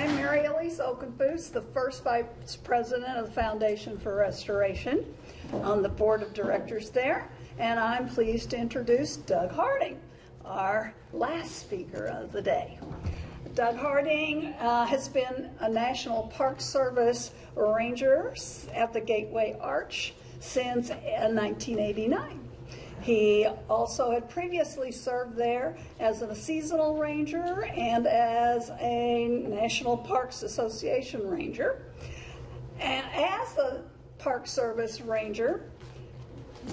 I'm Mary Elise Okenfoos, the first Vice President of the Foundation for Restoration, on the Board of Directors there, and I'm pleased to introduce Doug Harding, our last speaker of the day. Doug Harding has been a National Park Service ranger at the Gateway Arch since 1989. He also had previously served there as a seasonal ranger and as a National Parks Association ranger. And as a Park Service ranger,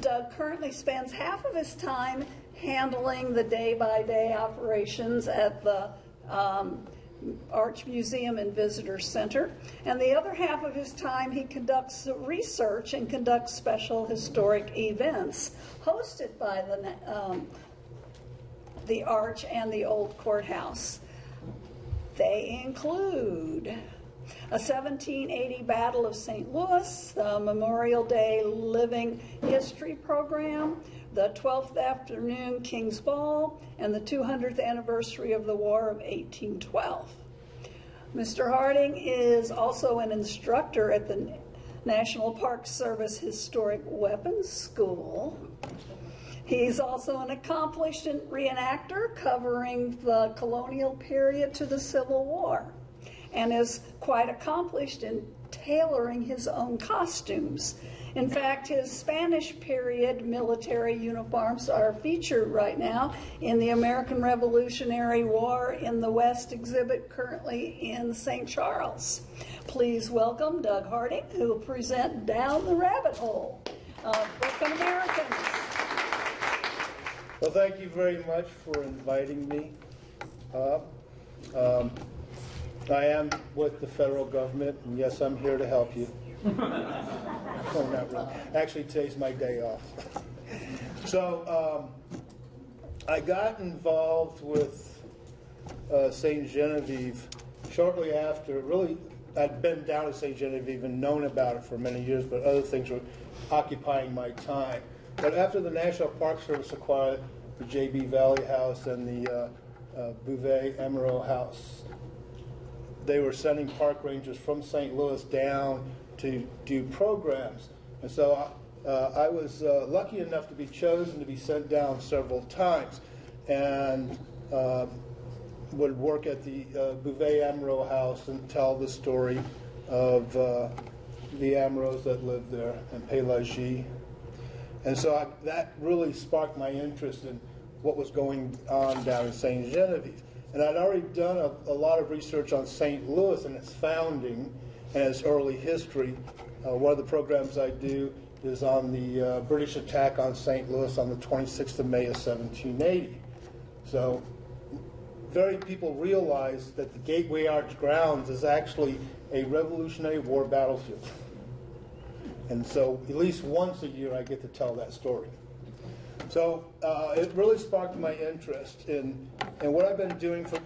Doug currently spends half of his time handling the day-by-day operations at the Arch Museum and Visitor Center, and the other half of his time he conducts research and conducts special historic events hosted by the Arch and the Old Courthouse. They include a 1780 Battle of St. Louis, the Memorial Day Living History Program, the 12th Afternoon King's Ball, and the 200th anniversary of the War of 1812. Mr. Harding is also an instructor at the National Park Service Historic Weapons School. He's also an accomplished reenactor covering the colonial period to the Civil War, and is quite accomplished in tailoring his own costumes. In fact, his Spanish period military uniforms are featured right now in the American Revolutionary War in the West exhibit currently in St. Charles. Please welcome Doug Harding, who will present Down the Rabbit Hole of African Americans. Well, thank you very much for inviting me. I am with the federal government, and yes, I'm here to help you. No, not really. Actually, today's my day off. So, I got involved with St. Genevieve shortly after. Really, I'd been down to St. Genevieve and known about it for many years, but other things were occupying my time. But after the National Park Service acquired the J.B. Valley House and the Bouvet Emerald House, they were sending park rangers from St. Louis down to do programs. And so I was lucky enough to be chosen to be sent down several times, and would work at the Bouvet Emerald House and tell the story of the Amros that lived there and Pélagie. And so that really sparked my interest in what was going on down in St. Genevieve. And I'd already done a lot of research on St. Louis and its founding and its early history. One of the programs I do is on the British attack on St. Louis on the 26th of May of 1780. So very people realize that the Gateway Arch grounds is actually a Revolutionary War battlefield. And so at least once a year I get to tell that story. So it really sparked my interest in what I've been doing for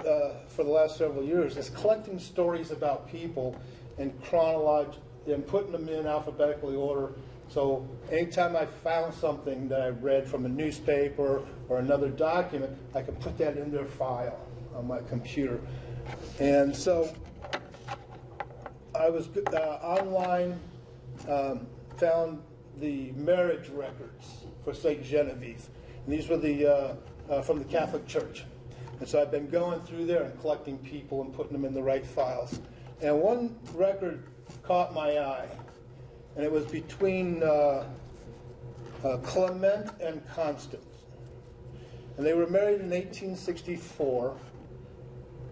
the last several years is collecting stories about people in chronology and putting them in alphabetical order. So anytime I found something that I read from a newspaper or another document, I could put that in their file on my computer. And so I was online, found the marriage records for St. Genevieve. And these were the from the Catholic Church. And so I've been going through there and collecting people and putting them in the right files. And one record caught my eye, and it was between Clement and Constance. And they were married in 1864,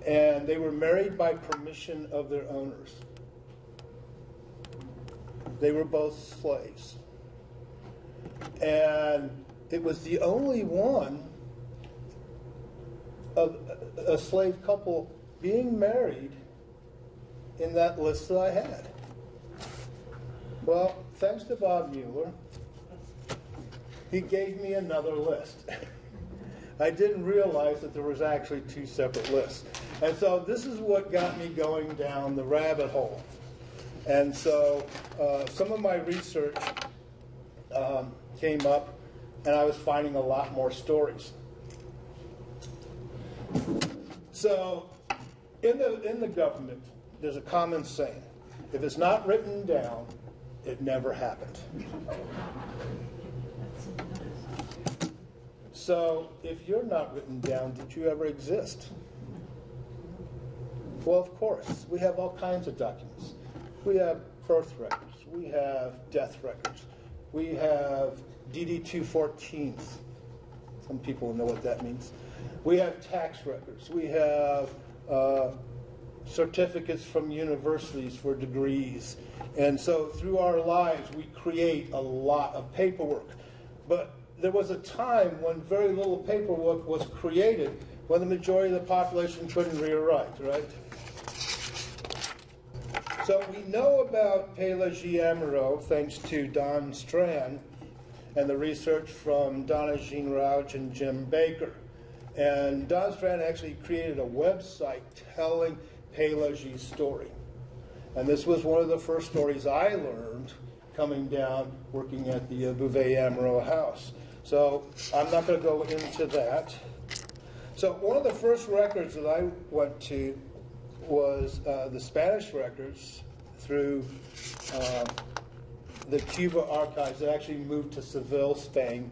and they were married by permission of their owners. They were both slaves. And it was the only one of a slave couple being married in that list that I had. Well, thanks to Bob Mueller, he gave me another list. I didn't realize that there was actually two separate lists. And so this is what got me going down the rabbit hole. And so some of my research came up, and I was finding a lot more stories. So in the government, there's a common saying. If it's not written down, it never happened. So, if you're not written down, did you ever exist? Well, of course. We have all kinds of documents. We have birth records. We have death records. We have DD 214s. Some people know what that means. We have tax records. We have certificates from universities for degrees. And so through our lives, we create a lot of paperwork. But there was a time when very little paperwork was created, when the majority of the population couldn't read or write, right? So we know about Pélagie-Amoureau thanks to Don Strand and the research from Donna Jean Rauch and Jim Baker. And Don Strand actually created a website telling Pélagie's story. And this was one of the first stories I learned coming down working at the Bouvet-Amoureau house. So I'm not going to go into that. So one of the first records that I went to was the Spanish records through the Cuba archives that actually moved to Seville, Spain.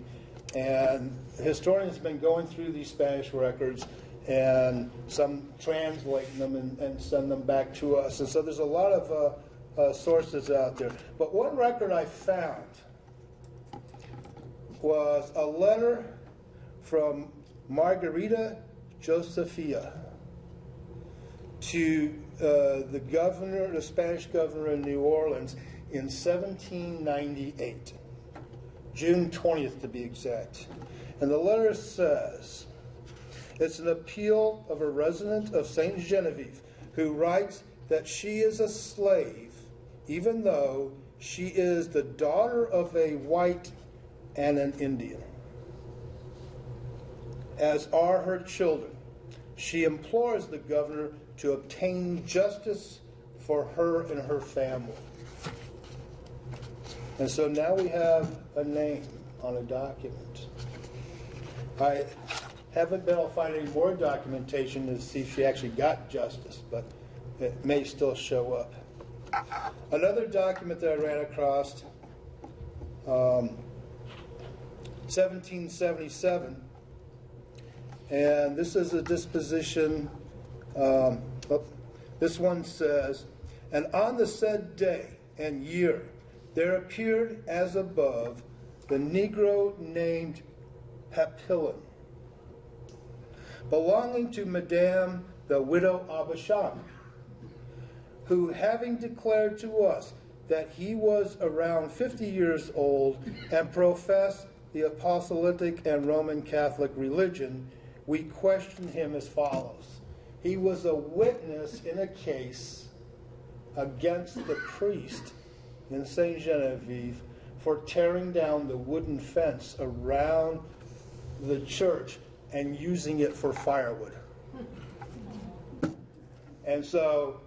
And historians have been going through these Spanish records and some translating them and send them back to us. And so there's a lot of sources out there. But one record I found was a letter from Margarita Josefia to the governor, the Spanish governor in New Orleans in 1798, June 20th to be exact. And the letter says, it's an appeal of a resident of St. Genevieve who writes that she is a slave, even though she is the daughter of a white and an Indian. As are her children, she implores the governor to obtain justice for her and her family. And so now we have a name on a document. I haven't been able to find any more documentation to see if she actually got justice, but it may still show up. Another document that I ran across, 1777, and this is a disposition. This one says, and on the said day and year there appeared as above the Negro named Papillon, belonging to Madame the widow Abisham, who having declared to us that he was around 50 years old and professed the apostolic and Roman Catholic religion, we questioned him as follows. He was a witness in a case against the priest in St. Genevieve for tearing down the wooden fence around the church and using it for firewood. And so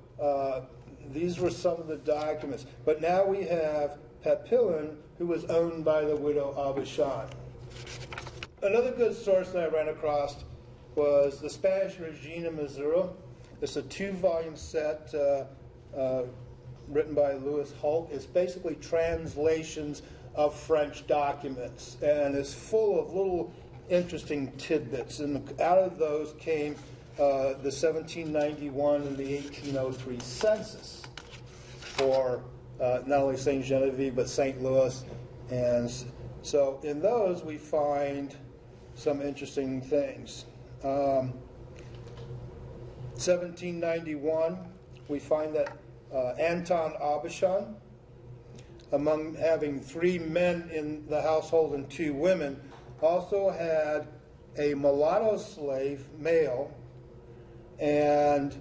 these were some of the documents. But now we have Papillon, who was owned by the widow Abisham. Another good source that I ran across was the Spanish Regina Missouri. It's a 2-volume set written by Louis Holt. It's basically translations of French documents, and it's full of little interesting tidbits. And out of those came the 1791 and the 1803 census for not only St. Genevieve but St. Louis. And so in those we find some interesting things. 1791, we find that Anton Abisham, among having 3 men in the household and 2 women, also had a mulatto slave, male, and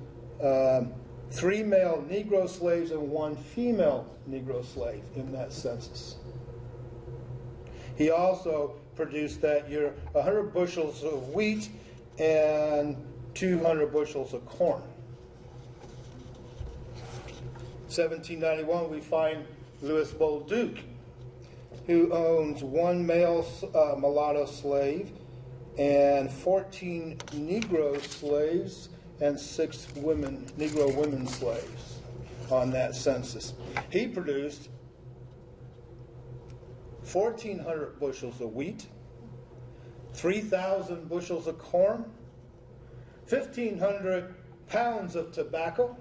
3 male Negro slaves and 1 female Negro slave in that census. He also produced that year 100 bushels of wheat and 200 bushels of corn. 1791, we find Louis Bolduc, who owns 1 male mulatto slave and 14 Negro slaves and 6 Negro women slaves on that census. He produced 1,400 bushels of wheat, 3,000 bushels of corn, 1,500 pounds of tobacco,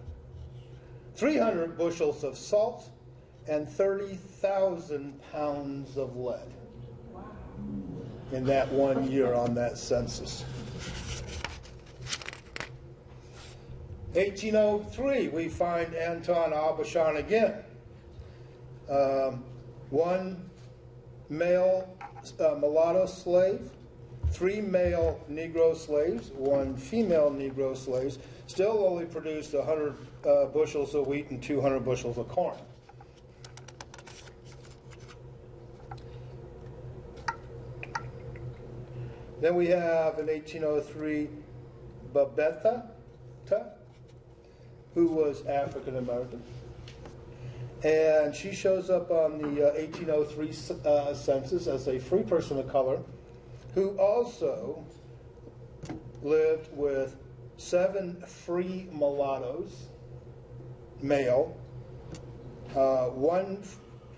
300 bushels of salt, and 30,000 pounds of lead in that 1 year on that census. 1803, we find Anton Abishan again. 1 male mulatto slave, 3 male Negro slaves, 1 female Negro slaves, still only produced 100 bushels of wheat and 200 bushels of corn. Then we have in 1803 Babetta, who was African American. And she shows up on the 1803 census as a free person of color who also lived with 7 free mulattoes, male, 1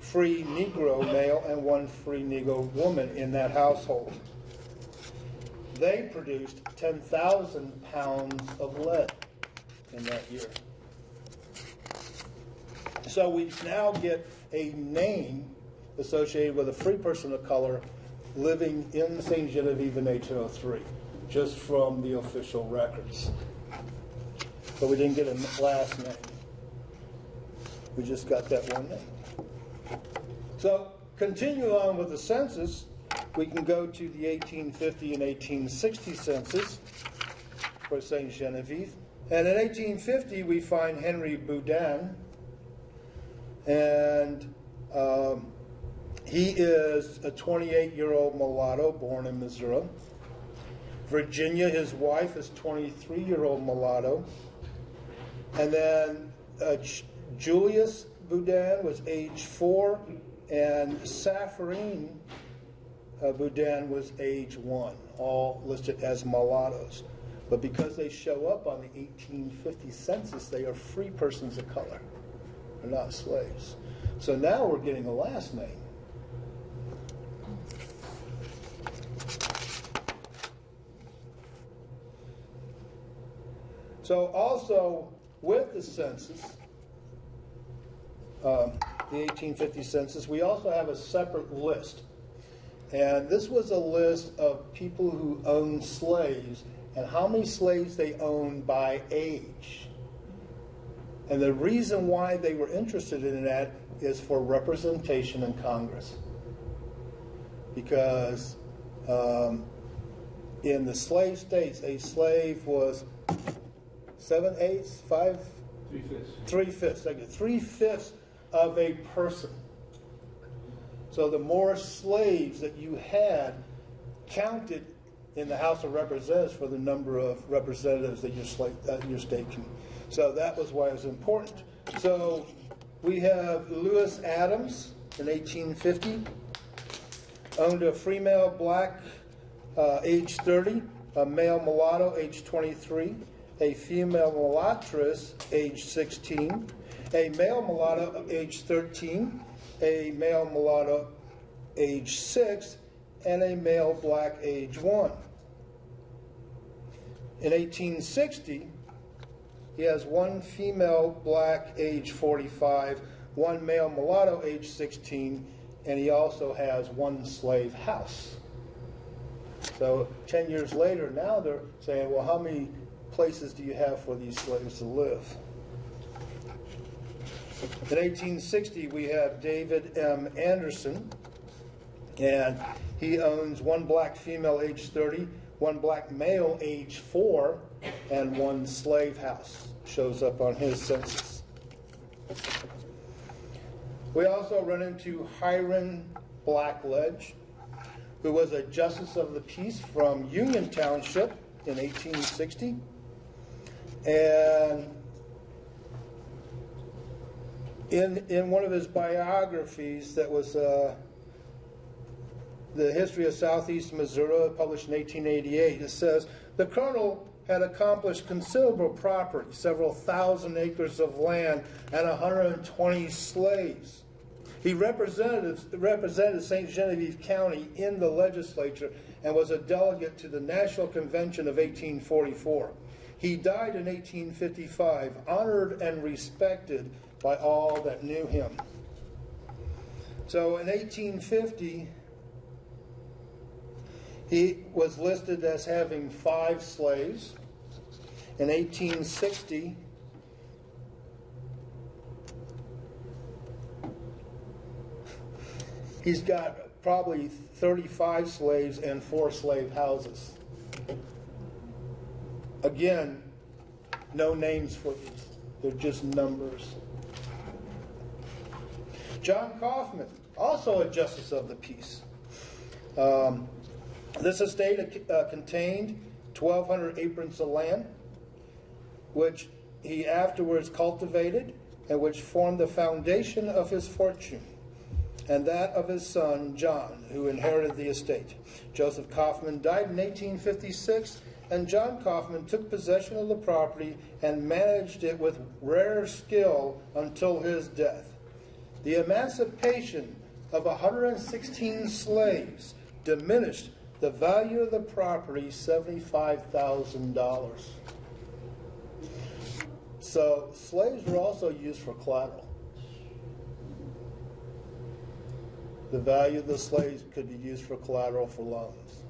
free Negro male, and 1 free Negro woman in that household. They produced 10,000 pounds of lead in that year. So we now get a name associated with a free person of color living in St. Genevieve in 1803, just from the official records. But we didn't get a last name. We just got that one name. So continue on with the census. We can go to the 1850 and 1860 census for St. Genevieve. And in 1850, we find Henry Boudin, and he is a 28-year-old mulatto born in Missouri. Virginia, his wife, is 23-year-old mulatto. And then Julius Boudin was age 4, and Sapphirine Boudin was age 1, all listed as mulattoes. But because they show up on the 1850 census, they are free persons of color. They're not slaves. So now we're getting a last name. So also with the census, the 1850 census, we also have a separate list. And this was a list of people who owned slaves and how many slaves they owned by age. And the reason why they were interested in that is for representation in Congress. Because in the slave states, a slave was 7/8, 5? 3/5. 3/5 of a person. So the more slaves that you had counted in the House of Representatives for the number of representatives that your state can. So that was why it was important. So we have Lewis Adams in 1850, owned a free male black, age 30, a male mulatto, age 23, a female mulattress, age 16, a male mulatto, age 13, a male mulatto, age 6, and a male black, age 1. In 1860, he has 1 female black, age 45, 1 male mulatto, age 16, and he also has 1 slave house. So 10 years later, now they're saying, well, how many places do you have for these slaves to live? In 1860, we have David M. Anderson, and he owns 1 black female, age 30, 1 black male, age 4, and 1 slave house. Shows up on his census. We also run into Hiram Blackledge, who was a justice of the peace from Union Township in 1860. And in one of his biographies that was The History of Southeast Missouri, published in 1888, it says, the colonel had accomplished considerable property, several thousand acres of land, and 120 slaves. He represented St. Genevieve County in the legislature and was a delegate to the National Convention of 1844. He died in 1855, honored and respected by all that knew him. So in 1850, he was listed as having 5 slaves. In 1860, he's got probably 35 slaves and 4 slave houses. Again, no names for these. They're just numbers. John Kaufman, also a justice of the peace. This estate contained 1,200 aprons of land, which he afterwards cultivated and which formed the foundation of his fortune, and that of his son, John, who inherited the estate. Joseph Kaufman died in 1856, and John Kaufman took possession of the property and managed it with rare skill until his death. The emancipation of 116 slaves diminished the value of the property $75,000. So slaves were also used for collateral. The value of the slaves could be used for collateral for loans.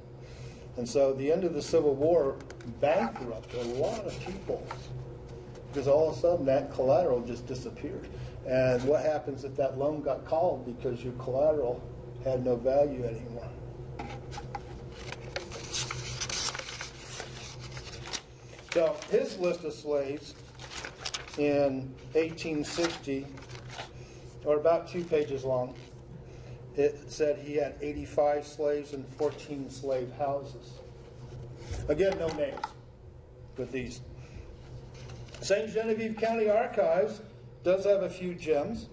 And so the end of the Civil War bankrupted a lot of people because all of a sudden that collateral just disappeared. And what happens if that loan got called because your collateral had no value anymore? So his list of slaves in 1860, or about 2 pages long, it said he had 85 slaves and 14 slave houses. Again, no names with these. St. Genevieve County Archives does have a few gems.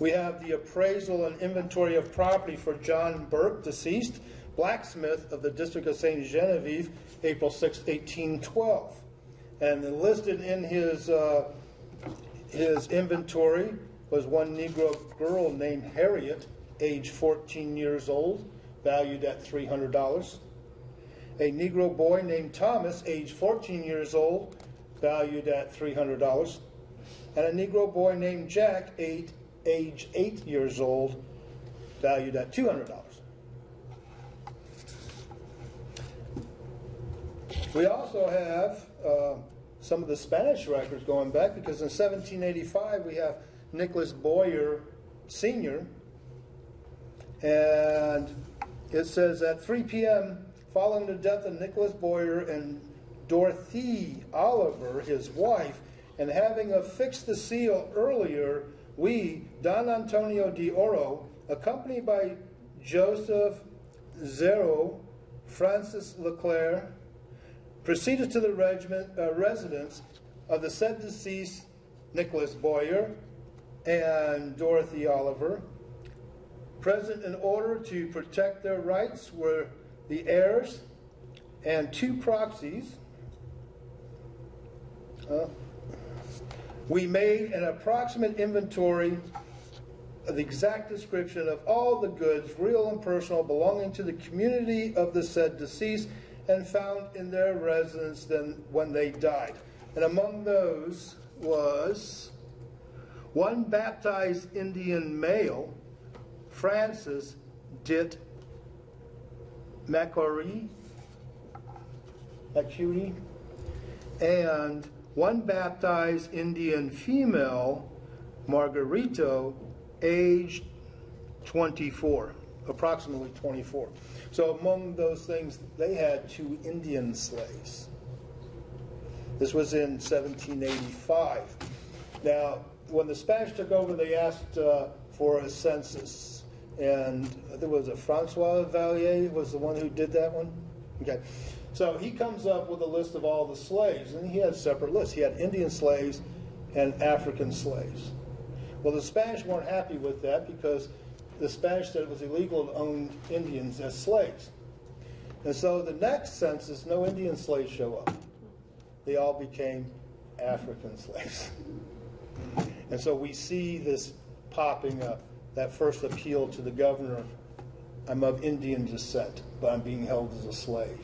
We have the appraisal and inventory of property for John Burke, deceased, blacksmith of the District of St. Genevieve, April 6, 1812. And listed in his inventory was one Negro girl named Harriet, age 14 years old, valued at $300. A Negro boy named Thomas, age 14 years old, valued at $300. And a Negro boy named Jack, age 8 years old, valued at $200. We also have some of the Spanish records going back, because in 1785 we have Nicholas Boyer Sr., and it says at 3 p.m. following the death of Nicholas Boyer and Dorothy Oliver, his wife, and having affixed the seal earlier, we, Don Antonio de Oro, accompanied by Joseph Zero, Francis Leclerc, proceeded to the residence of the said deceased Nicholas Boyer and Dorothy Oliver. Present in order to protect their rights were the heirs and 2 proxies. We made an approximate inventory of the exact description of all the goods, real and personal, belonging to the community of the said deceased, and found in their residence then when they died. And among those was one baptized Indian male, Francis Dit Macquarie, and one baptized Indian female, Margarito, aged 24, approximately 24. So among those things, they had 2 Indian slaves. This was in 1785. Now, when the Spanish took over, they asked for a census. And there was a Francois Vallier was the one who did that one. Okay. So he comes up with a list of all the slaves, and he had separate lists. He had Indian slaves and African slaves. Well, the Spanish weren't happy with that because the Spanish said it was illegal to own Indians as slaves. And so the next census, no Indian slaves show up. they all became African slaves. And so we see this popping up, that first appeal to the governor, I'm of Indian descent, but I'm being held as a slave.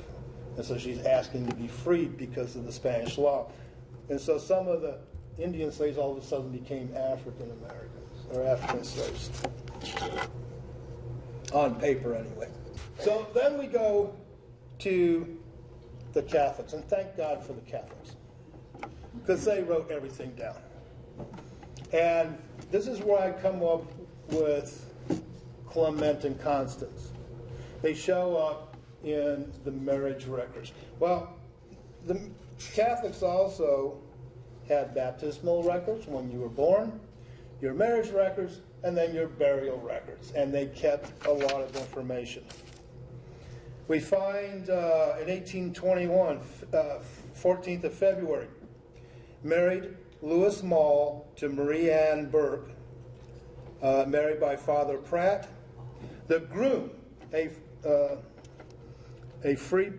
And so she's asking to be freed because of the Spanish law. And so some of the Indian slaves all of a sudden became African Americans, or African slaves. On paper, anyway. So then we go to the Catholics, and thank God for the Catholics, because they wrote everything down. And this is where I come up with Clement and Constance. They show up in the marriage records. Well, the Catholics also had baptismal records when you were born, your marriage records, and then your burial records. And they kept a lot of information. We find in 1821, 14th of February, married Louis Mall to Marie Ann Burke, married by Father Pratt. The groom, a free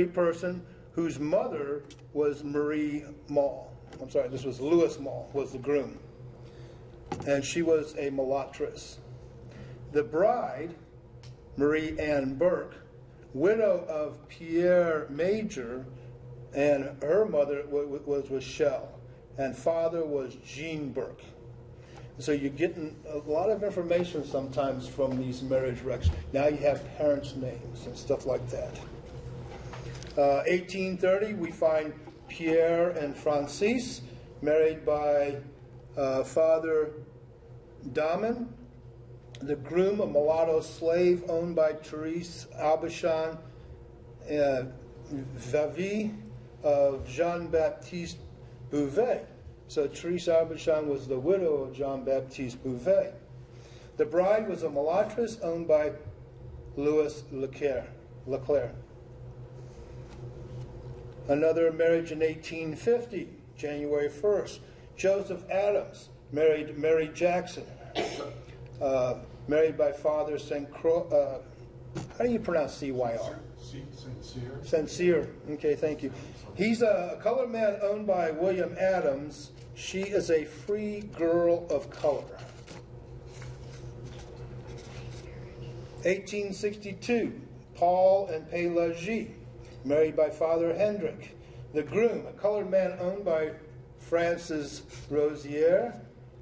person whose mother was Marie Mall. I'm sorry, this was Louis Mall, was the groom. And she was a mulattress. The bride, Marie Ann Burke, widow of Pierre Major, and her mother was Shell, and father was Jean Burke. So you're getting a lot of information sometimes from these marriage records. Now you have parents' names and stuff like that. 1830, we find Pierre and Francis, married by Father Daman. The groom, a mulatto slave owned by Therese Aubuchon, Vavie of Jean-Baptiste Bouvet. So Therese Aubuchon was the widow of Jean-Baptiste Bouvet. The bride was a mulattress owned by Louis Leclerc. Another marriage in 1850, January 1st. Joseph Adams married Mary Jackson, married by Father St. Croix. How do you pronounce C-Y-R? Sincere. Sincere. Okay, thank you. He's a colored man owned by William Adams. She is a free girl of color. 1862, Paul and Pélagie, married by Father Hendrick. The groom, a colored man owned by Francis Rosier,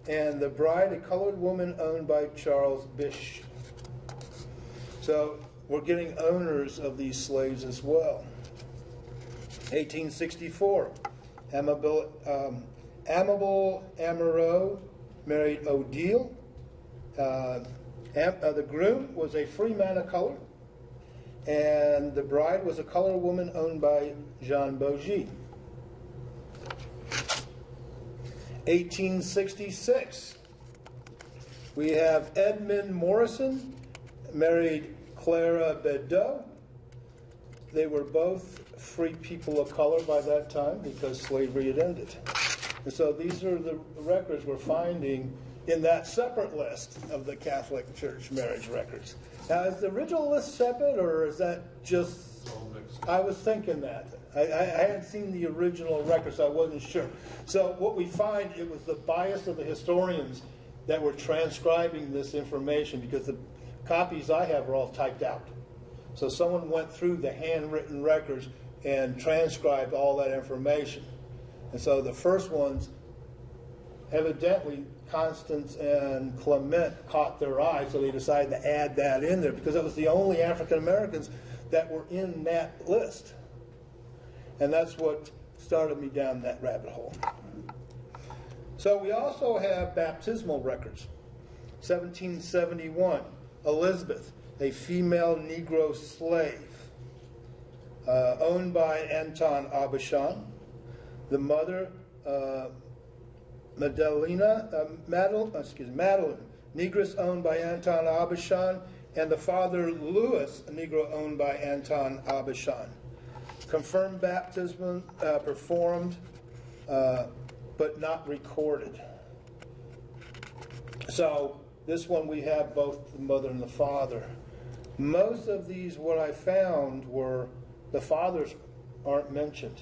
and the bride, a colored woman owned by Charles Bish. So we're getting owners of these slaves as well. 1864, Amable Amoreau married Odile. The groom was a free man of color, and the bride was a colored woman owned by Jean Bogie. 1866, we have Edmund Morrison married Clara Beddoe. They were both free people of color by that time because slavery had ended. And so these are the records we're finding in that separate list of the Catholic Church marriage records. Now, is the original list separate, or is that just... I was thinking that. I hadn't seen the original record, so I wasn't sure. So what we find, it was the bias of the historians that were transcribing this information, because the copies I have are all typed out. So someone went through the handwritten records and transcribed all that information. And so the first ones, evidently, Constance and Clement caught their eye, so they decided to add that in there, because it was the only African Americans that were in that list. And that's what started me down that rabbit hole. So we also have baptismal records. 1771, Elizabeth, a female Negro slave, owned by Anton Aubuchon. The mother, Madeline, Negress owned by Anton Aubuchon, and the father, Louis, a Negro owned by Anton Aubuchon. Confirmed baptism performed, but not recorded. So this one we have both the mother and the father. Most of these, what I found, were the fathers aren't mentioned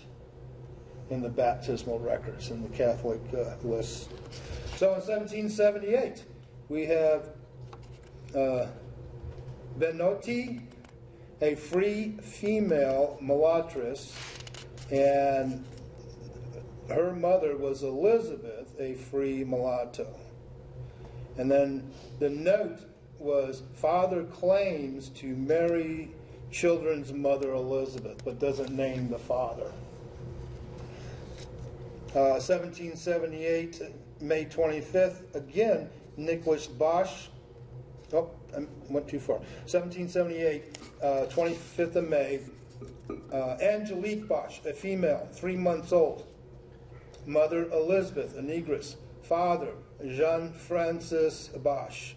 in the baptismal records, in the Catholic lists. So in 1778, we have Benotti, a free female mulattress, and her mother was Elizabeth, a free mulatto. And then the note was, father claims to marry children's mother Elizabeth, but doesn't name the father. 1778, May 25th, again, Nicholas Bosch. Oh, I went too far. 1778, 25th of May, Angelique Bosch, a female, 3 months old. Mother Elizabeth, a negress. Father Jean-Francis Bosch.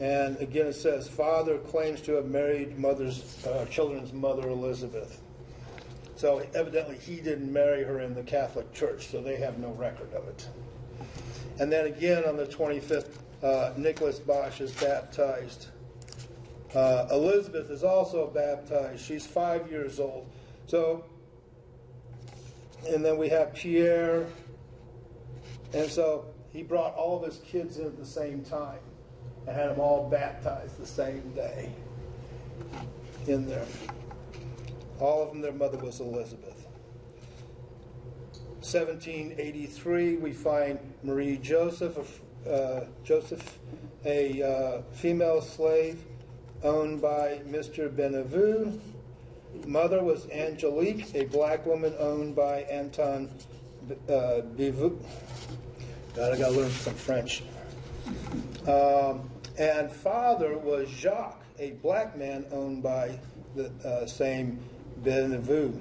And again it says, father claims to have married children's mother Elizabeth. So evidently he didn't marry her in the Catholic Church, so they have no record of it. And then again on the 25th, Nicholas Bosch is baptized. Elizabeth is also baptized. She's 5 years old. So, and then we have Pierre. And so he brought all of his kids in at the same time and had them all baptized the same day in there. All of them, their mother was Elizabeth. 1783, we find Marie Joseph, a female slave owned by Mr. Benevue. Mother was Angelique, a black woman owned by Anton Bivou. God, I got to learn some French. And father was Jacques, a black man owned by the same Benevue.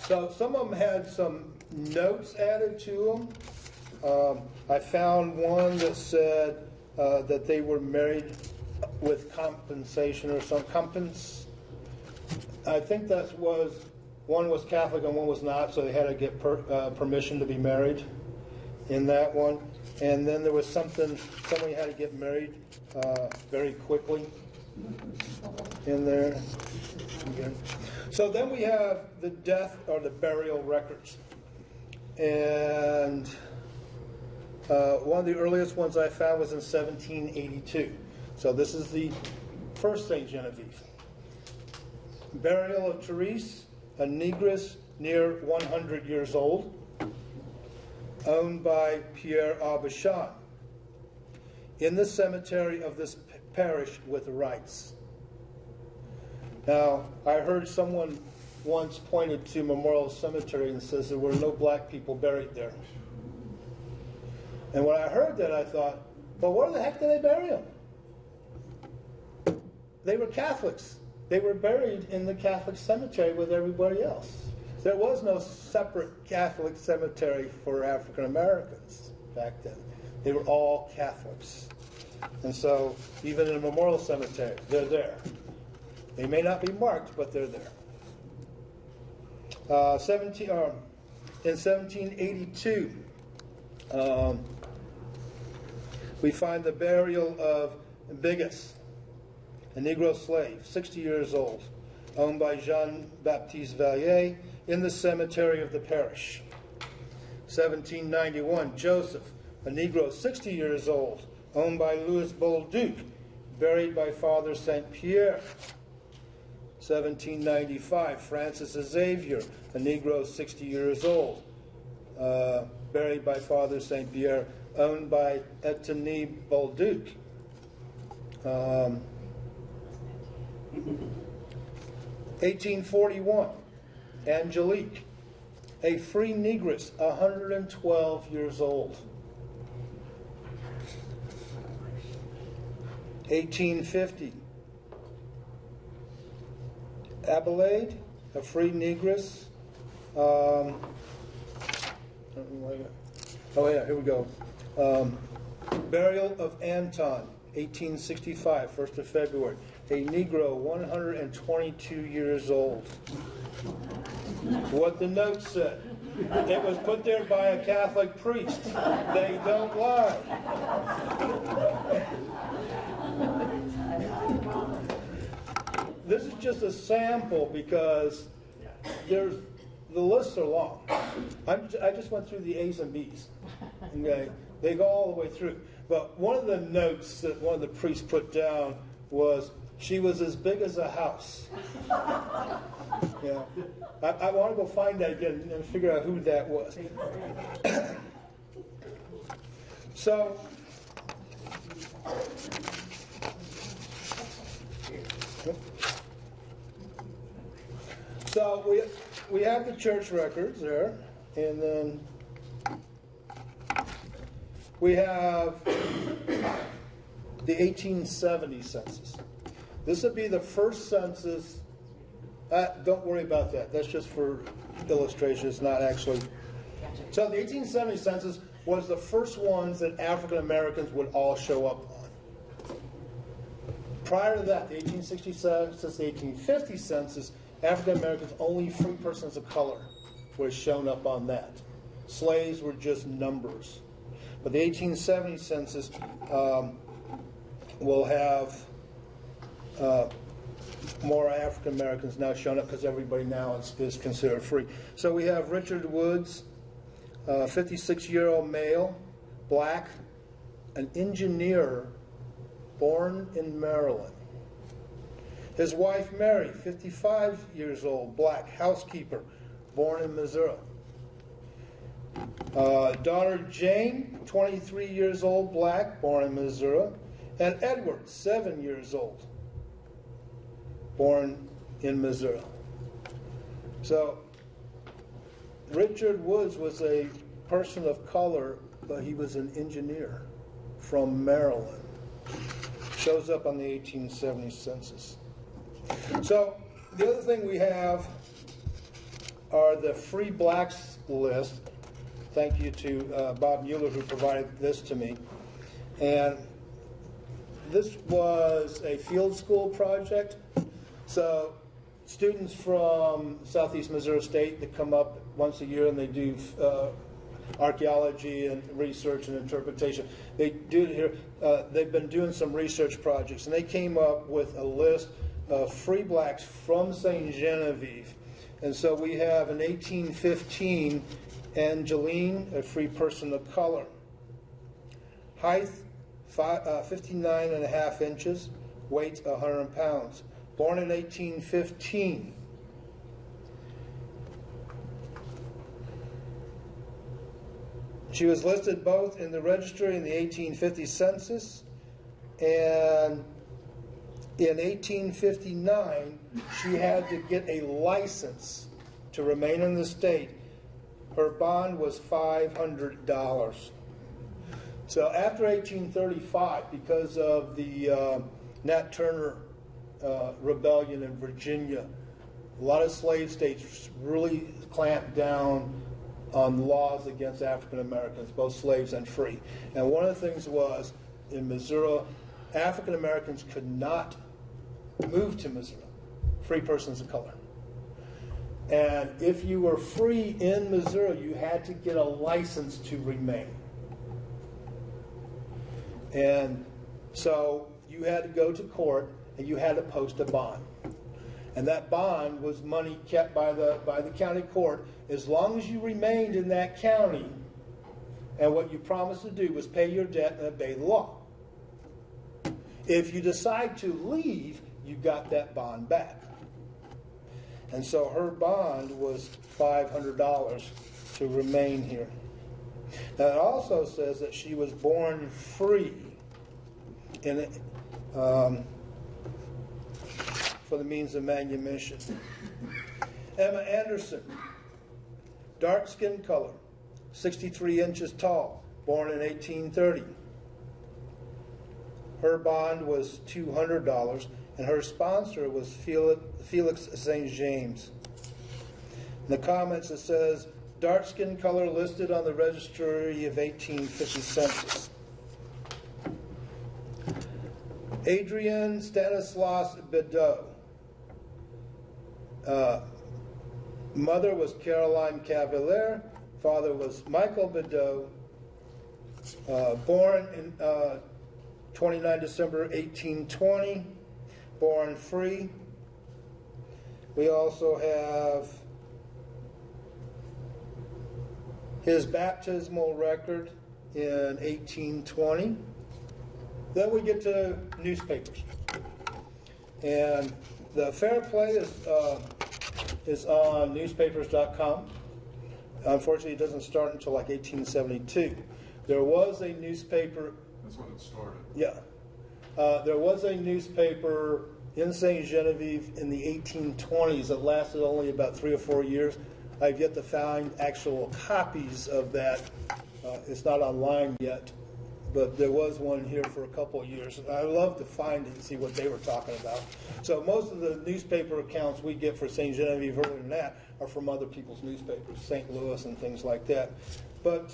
So some of them had some notes added to them. I found one that said that they were married with compensation or some compens. I think that was, one was Catholic and one was not, so they had to get permission to be married in that one. And then there was somebody had to get married very quickly in there. Okay. So then we have the death or the burial records. And one of the earliest ones I found was in 1782. So this is the first St. Genevieve. Burial of Therese, a negress near 100 years old, owned by Pierre Aubuchon, in the cemetery of this parish with rights. Now, I heard someone once pointed to Memorial Cemetery and says there were no black people buried there. And when I heard that, I thought, well, where the heck did they bury them? They were Catholics. They were buried in the Catholic cemetery with everybody else. There was no separate Catholic cemetery for African Americans back then. They were all Catholics. And so, even in a memorial cemetery, they're there. They may not be marked, but they're there. In 1782, we find the burial of Bigas, a Negro slave, 60 years old, owned by Jean-Baptiste Vallier, in the cemetery of the parish. 1791, Joseph, a Negro, 60 years old, owned by Louis Bolduc, buried by Father St. Pierre. 1795, Francis Xavier, a Negro, 60 years old, buried by Father St. Pierre, owned by Etienne Bolduc. 1841, Angelique, a free negress, 112 years old. 1850, Adelaide, a free negress. Oh yeah, here we go. Burial of Anton, 1865, 1st of February. A Negro, 122 years old. What the note said. It was put there by a Catholic priest. They don't lie. this is just a sample because the lists are long. I just went through the A's and B's. Okay, they go all the way through. But one of the notes that one of the priests put down was, she was as big as a house. Yeah, I want to go find that again and figure out who that was. So, we have the church records there, and then we have the 1870 census. This would be the first census. Don't worry about that. That's just for illustration. It's not actually. So the 1870 census was the first ones that African Americans would all show up on. Prior to that, the 1860 census, the 1850 census, African Americans, only free persons of color, were shown up on that. Slaves were just numbers. But the 1870 census will have more African Americans now shown up because everybody now is considered free. So we have Richard Woods, 56-year-old male, black, an engineer, born in Maryland. His wife Mary, 55 years old, black, housekeeper, born in Missouri. Daughter Jane, 23 years old, black, born in Missouri. And Edward, 7 years old, born in Missouri. So Richard Woods was a person of color, but he was an engineer from Maryland. Shows up on the 1870 census. So the other thing we have are the free blacks list. Thank you to Bob Mueller who provided this to me. And this was a field school project. So students from Southeast Missouri State that come up once a year and they do archaeology and research and interpretation. They do it here. They've been doing some research projects, and they came up with a list of free blacks from St. Genevieve. And so we have in 1815, Angeline, a free person of color. Height, 59.5 inches, weight 100 pounds. Born in 1815. She was listed both in the registry in the 1850 census, and in 1859 she had to get a license to remain in the state. Her bond was $500. So after 1835, because of the Nat Turner rebellion in Virginia, a lot of slave states really clamped down on laws against African Americans, both slaves and free. And one of the things was, in Missouri, African Americans could not move to Missouri, free persons of color. And if you were free in Missouri, you had to get a license to remain. And so you had to go to court and you had to post a bond. And that bond was money kept by the county court as long as you remained in that county, and what you promised to do was pay your debt and obey the law. If you decide to leave, you got that bond back. And so her bond was $500 to remain here. Now it also says that she was born free in for the means of manumission. Emma Anderson, dark skin color, 63 inches tall, born in 1830. Her bond was $200, and her sponsor was Felix St. James. In the comments it says, dark skin color listed on the registry of 1850 census. Adrian Stanislas Bedeau. Mother was Caroline Cavalier. Father was Michael Bedeau. Born in 29 December 1820. Born free. We also have his baptismal record in 1820. Then we get to newspapers. And the Fair Play is on newspapers.com. Unfortunately, it doesn't start until like 1872. There was a newspaper. That's when it started. Yeah. There was a newspaper in St. Genevieve in the 1820s that lasted only about 3 or 4 years. I've yet to find actual copies of that. It's not online yet, but there was one here for a couple of years. I love to find it and see what they were talking about. So most of the newspaper accounts we get for St. Genevieve earlier than that are from other people's newspapers, St. Louis and things like that. But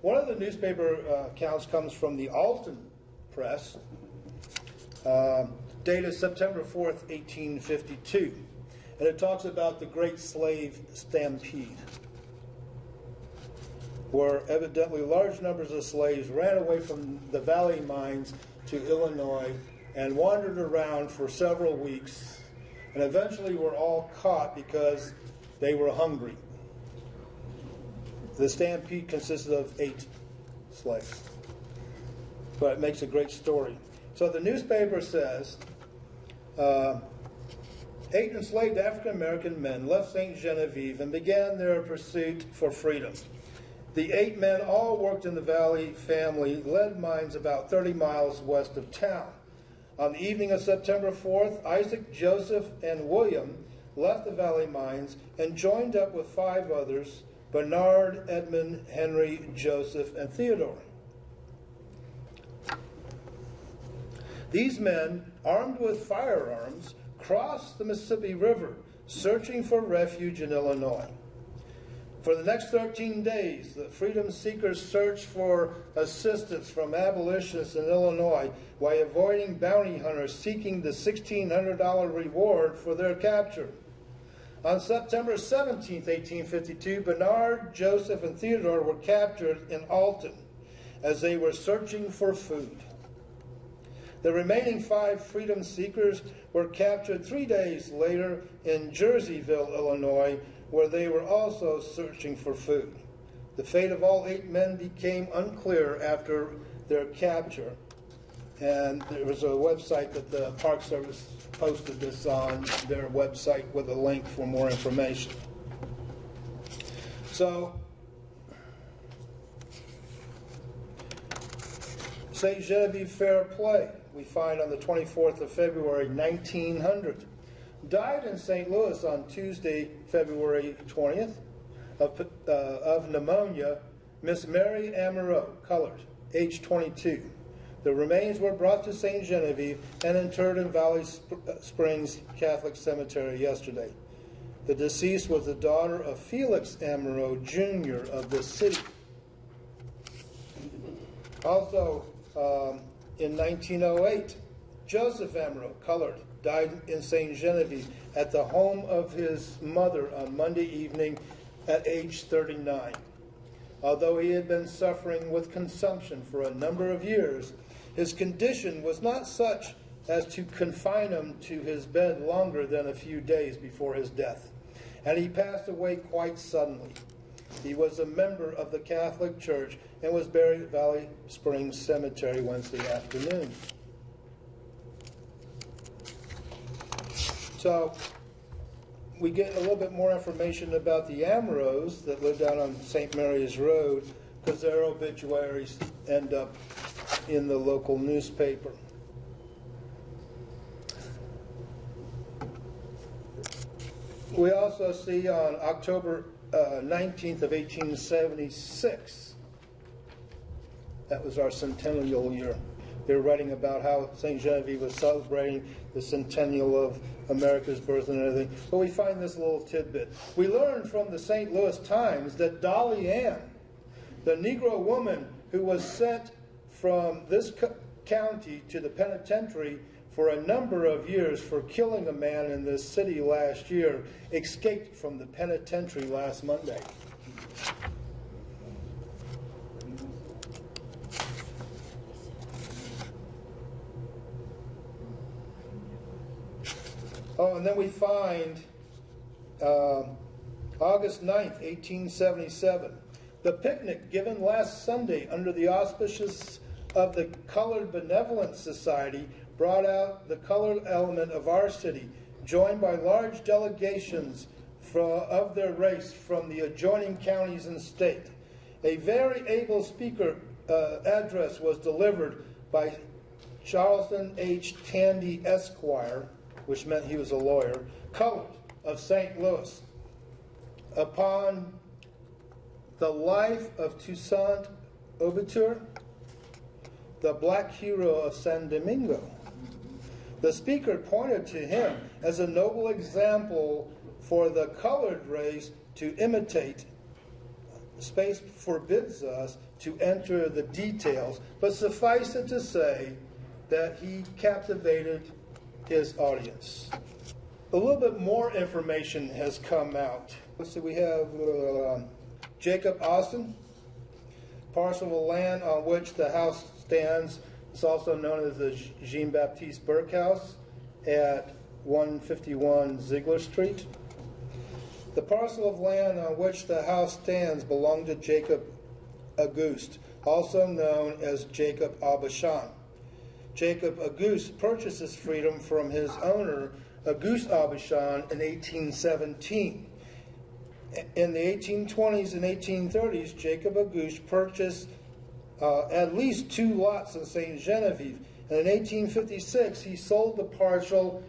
one of the newspaper accounts comes from the Alton Press, dated September 4th, 1852. And it talks about the Great Slave Stampede, where evidently large numbers of slaves ran away from the valley mines to Illinois and wandered around for several weeks, and eventually were all caught because they were hungry. The stampede consisted of 8 slaves, but it makes a great story. So the newspaper says, 8 enslaved African-American men left St. Genevieve and began their pursuit for freedom. The 8 men all worked in the Valley family lead mines about 30 miles west of town. On the evening of September 4th, Isaac, Joseph, and William left the Valley mines and joined up with 5 others, Bernard, Edmund, Henry, Joseph, and Theodore. These men, armed with firearms, crossed the Mississippi River, searching for refuge in Illinois. For the next 13 days, the freedom seekers searched for assistance from abolitionists in Illinois while avoiding bounty hunters seeking the $1,600 reward for their capture. On September 17, 1852, Bernard, Joseph, and Theodore were captured in Alton as they were searching for food. The remaining 5 freedom seekers were captured 3 days later in Jerseyville, Illinois, where they were also searching for food. The fate of all 8 men became unclear after their capture, and there was a website that the Park Service posted this on their website with a link for more information. So, St. Genevieve Fair Play, we find on the 24th of February, 1900. Died in St. Louis on Tuesday, February 20th, of pneumonia, Miss Mary Amaro, colored, age 22. The remains were brought to St. Genevieve and interred in Valley Springs Catholic Cemetery yesterday. The deceased was the daughter of Felix Amaro, Jr. of this city. Also, in 1908, Joseph Amaro, colored, died in St. Genevieve at the home of his mother on Monday evening at age 39. Although he had been suffering with consumption for a number of years, his condition was not such as to confine him to his bed longer than a few days before his death, and he passed away quite suddenly. He was a member of the Catholic Church and was buried at Valley Springs Cemetery Wednesday afternoon. So we get a little bit more information about the Amaros that lived down on St. Mary's Road, because their obituaries end up in the local newspaper. We also see on October 19th of 1876, that was our centennial year. They were writing about how St. Genevieve was celebrating the centennial of America's birth and everything. But we find this little tidbit. We learned from the St. Louis Times that Dolly Ann, the Negro woman who was sent from this county to the penitentiary for a number of years for killing a man in this city last year, escaped from the penitentiary last Monday. Oh, and then we find August 9th, 1877. The picnic given last Sunday under the auspices of the Colored Benevolent Society brought out the colored element of our city, joined by large delegations of their race from the adjoining counties and state. A very able speaker address was delivered by Charlton H. Tandy, Esquire, which meant he was a lawyer, colored, of St. Louis, upon the life of Toussaint Louverture, the black hero of San Domingo. The speaker pointed to him as a noble example for the colored race to imitate. Space forbids us to enter the details, but suffice it to say that he captivated his audience. A little bit more information has come out. So we have Jacob Austin, parcel of land on which the house stands. It's also known as the Jean-Baptiste Burke House at 151 Ziegler Street. The parcel of land on which the house stands belonged to Jacob Auguste, also known as Jacob Aubuchon. Jacob Auguste purchased his freedom from his owner, Auguste Aubuchon, in 1817. In the 1820s and 1830s, Jacob Auguste purchased at least 2 lots in St. Genevieve. And in 1856, he sold the parcel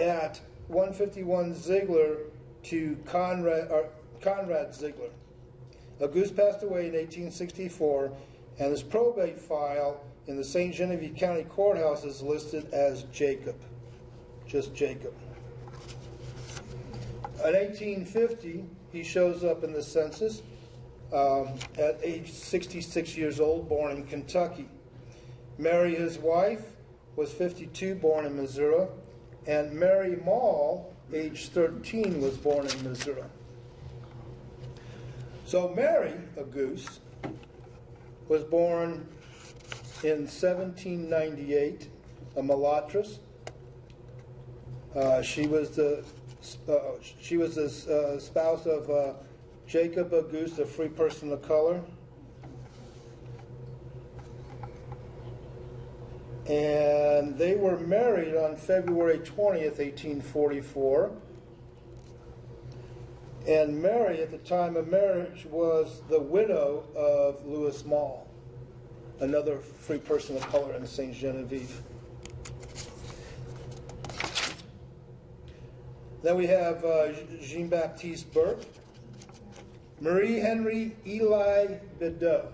at 151 Ziegler to Conrad Ziegler. Auguste passed away in 1864, and his probate file in the St. Genevieve County Courthouse is listed as Jacob, just Jacob. In 1850, he shows up in the census at age 66 years old, born in Kentucky. Mary, his wife, was 52, born in Missouri, and Mary Mall, age 13, was born in Missouri. So Mary Auguste was born in 1798, a mulattress. She was the spouse of Jacob Auguste, a free person of color. And they were married on February 20th, 1844. And Mary, at the time of marriage, was the widow of Louis Mall, another free person of color in St. Genevieve. Then we have Jean-Baptiste Burke, Marie Henry Eli Bedeau.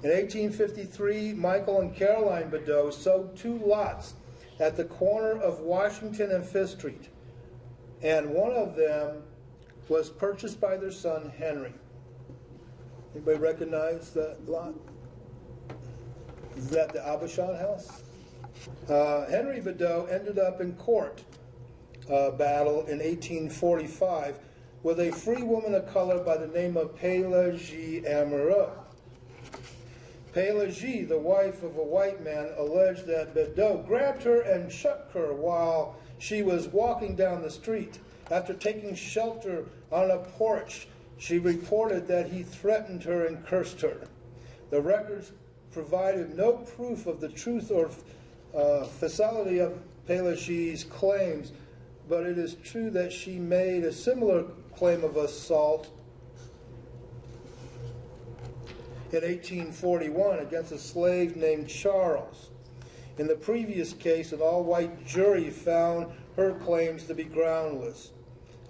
In 1853, Michael and Caroline Bedeau sold 2 lots at the corner of Washington and Fifth Street, and one of them was purchased by their son, Henry. Anybody recognize that lot? Is that the Aubuchon house? Henry Bedeau ended up in court battle in 1845 with a free woman of color by the name of Pélagie Amoureux. Pélagie, the wife of a white man, alleged that Bedeau grabbed her and shook her while she was walking down the street. After taking shelter on a porch, she reported that he threatened her and cursed her. The records provided no proof of the truth or facility of Pélagie's claims, but it is true that she made a similar claim of assault in 1841 against a slave named Charles. In the previous case, an all-white jury found her claims to be groundless.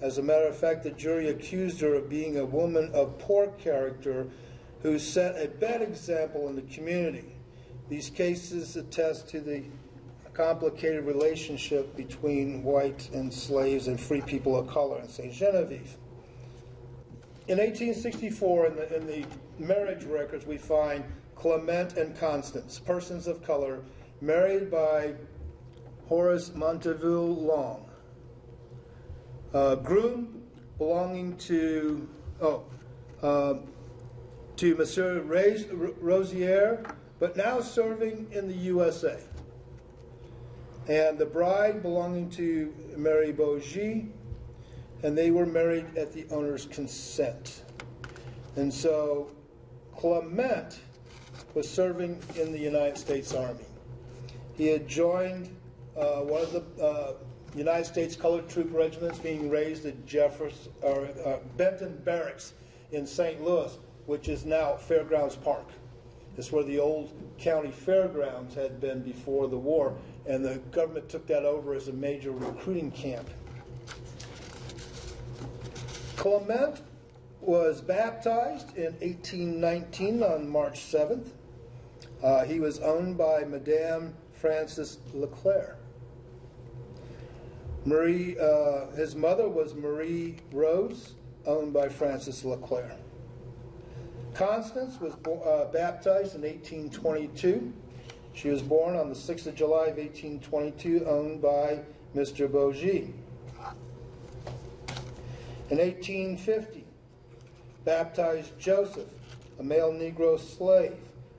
As a matter of fact, the jury accused her of being a woman of poor character who set a bad example in the community. These cases attest to the complicated relationship between white and slaves and free people of color in St. Genevieve. In 1864, in the marriage records, we find Clement and Constance, persons of color, married by Horace Monteville Long. Groom belonging to Monsieur Rosier, but now serving in the USA. And the bride belonging to Mary Bogie, and they were married at the owner's consent. And so Clement was serving in the United States Army. He had joined one of the United States Colored Troop regiments being raised at Benton Barracks in St. Louis, which is now Fairgrounds Park. It's where the old county fairgrounds had been before the war, and the government took that over as a major recruiting camp. Clement was baptized in 1819 on March 7th. He was owned by Madame Frances Leclerc. His mother was Marie Rose, owned by Frances Leclerc. Constance was baptized in 1822. She was born on the 6th of July of 1822, owned by Mr. Bogie. In 1850, baptized Joseph, a male Negro slave,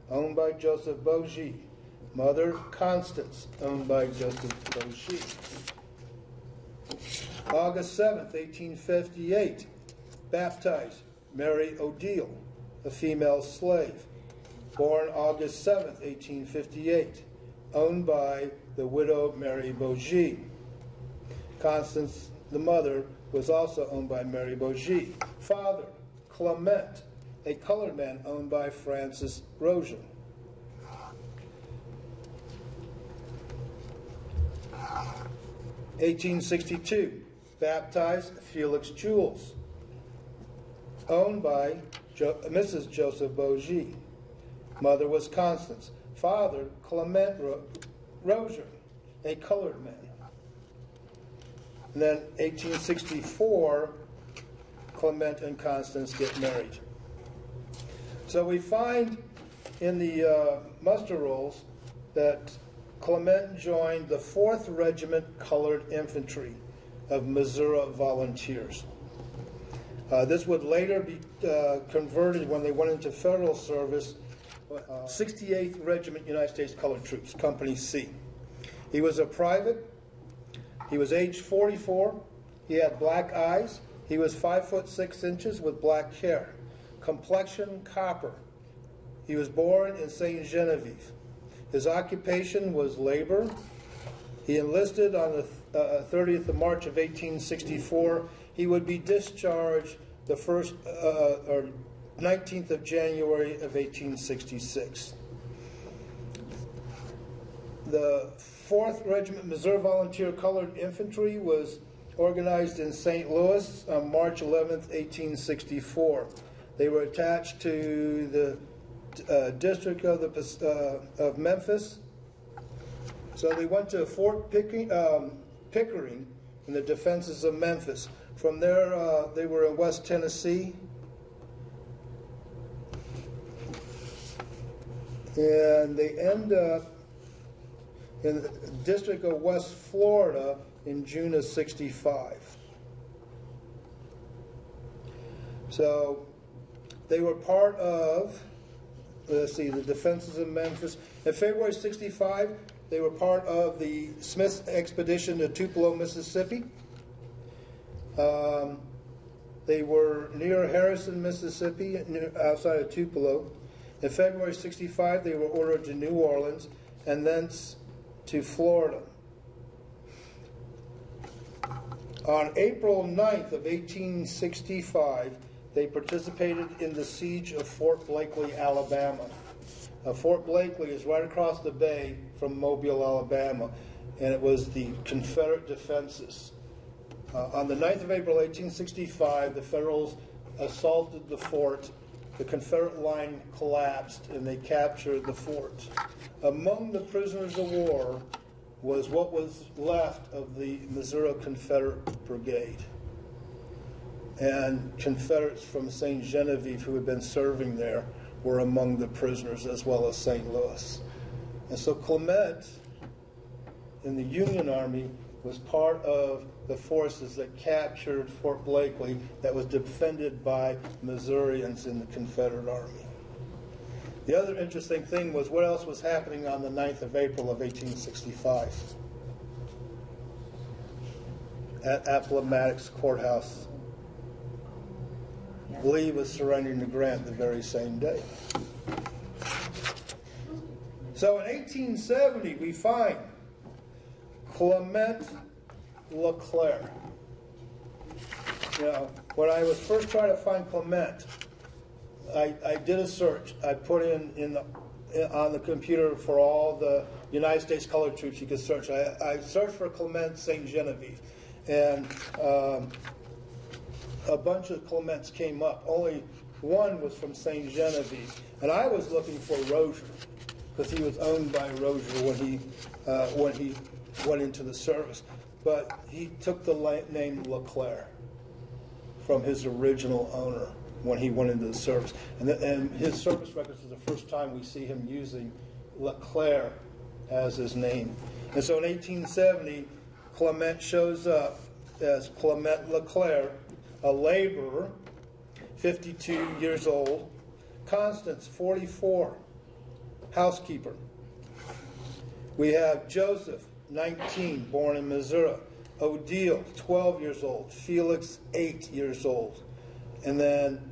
owned by Joseph Bogie. Mother, Constance, owned by Joseph Bogie. August 7th, 1858, baptized Mary O'Deal, a female slave, born August 7th, 1858, owned by the widow Mary Bogie. Constance, the mother, was also owned by Mary Bogie. Father, Clement, a colored man owned by Francis Rozier. (1862), baptized Felix Jules, owned by Mrs. Joseph Bogie. Mother was Constance. Father, Clement Rozier, a colored man. And then 1864, Clement and Constance get married. So we find in the muster rolls that Clement joined the 4th Regiment Colored Infantry of Missouri Volunteers. This would later be converted when they went into federal service, 68th Regiment United States Colored Troops, Company C. He was a private. He was age 44. He had black eyes. He was 5'6" with black hair. Complexion copper. He was born in St. Genevieve. His occupation was labor. He enlisted on the 30th of March of 1864. He would be discharged the 19th of January of 1866. The 4th Regiment Missouri Volunteer Colored Infantry was organized in St. Louis on March 11th, 1864. They were attached to the district of Memphis. So they went to Fort Pickering in the defenses of Memphis. From there, they were in West Tennessee. And they end up in the District of West Florida in June of 65. So they were part of, the defenses of Memphis. In February 65, they were part of the Smith's expedition to Tupelo, Mississippi. They were near Harrison, Mississippi, outside of Tupelo. In February 65, they were ordered to New Orleans and thence to Florida. On April 9th of 1865, they participated in the siege of Fort Blakely, Alabama. Fort Blakely is right across the bay from Mobile, Alabama, and it was the Confederate defenses. On the 9th of April, 1865, the Federals assaulted the fort. The Confederate line collapsed, and they captured the fort. Among the prisoners of war was what was left of the Missouri Confederate Brigade. And Confederates from St. Genevieve who had been serving there were among the prisoners, as well as St. Louis. And so Clement, in the Union Army, was part of the forces that captured Fort Blakely that was defended by Missourians in the Confederate Army. The other interesting thing was what else was happening on the 9th of April of 1865. at Appomattox Courthouse. Lee was surrendering to Grant the very same day. So in 1870, we find Clement Leclerc. You know, when I was first trying to find Clement, I did a search. I put on the computer for all the United States colored troops you could search. I searched for Clement St. Genevieve, and a bunch of Clements came up. Only one was from St. Genevieve, and I was looking for Rozier because he was owned by Rozier when he went into the service. But he took the name Leclerc from his original owner when he went into the service. And his service records is the first time we see him using Leclerc as his name. And so in 1870, Clement shows up as Clement Leclerc, a laborer, 52 years old. Constance, 44, housekeeper. We have Joseph, 19, born in Missouri. Odile, 12 years old. Felix, 8 years old. And then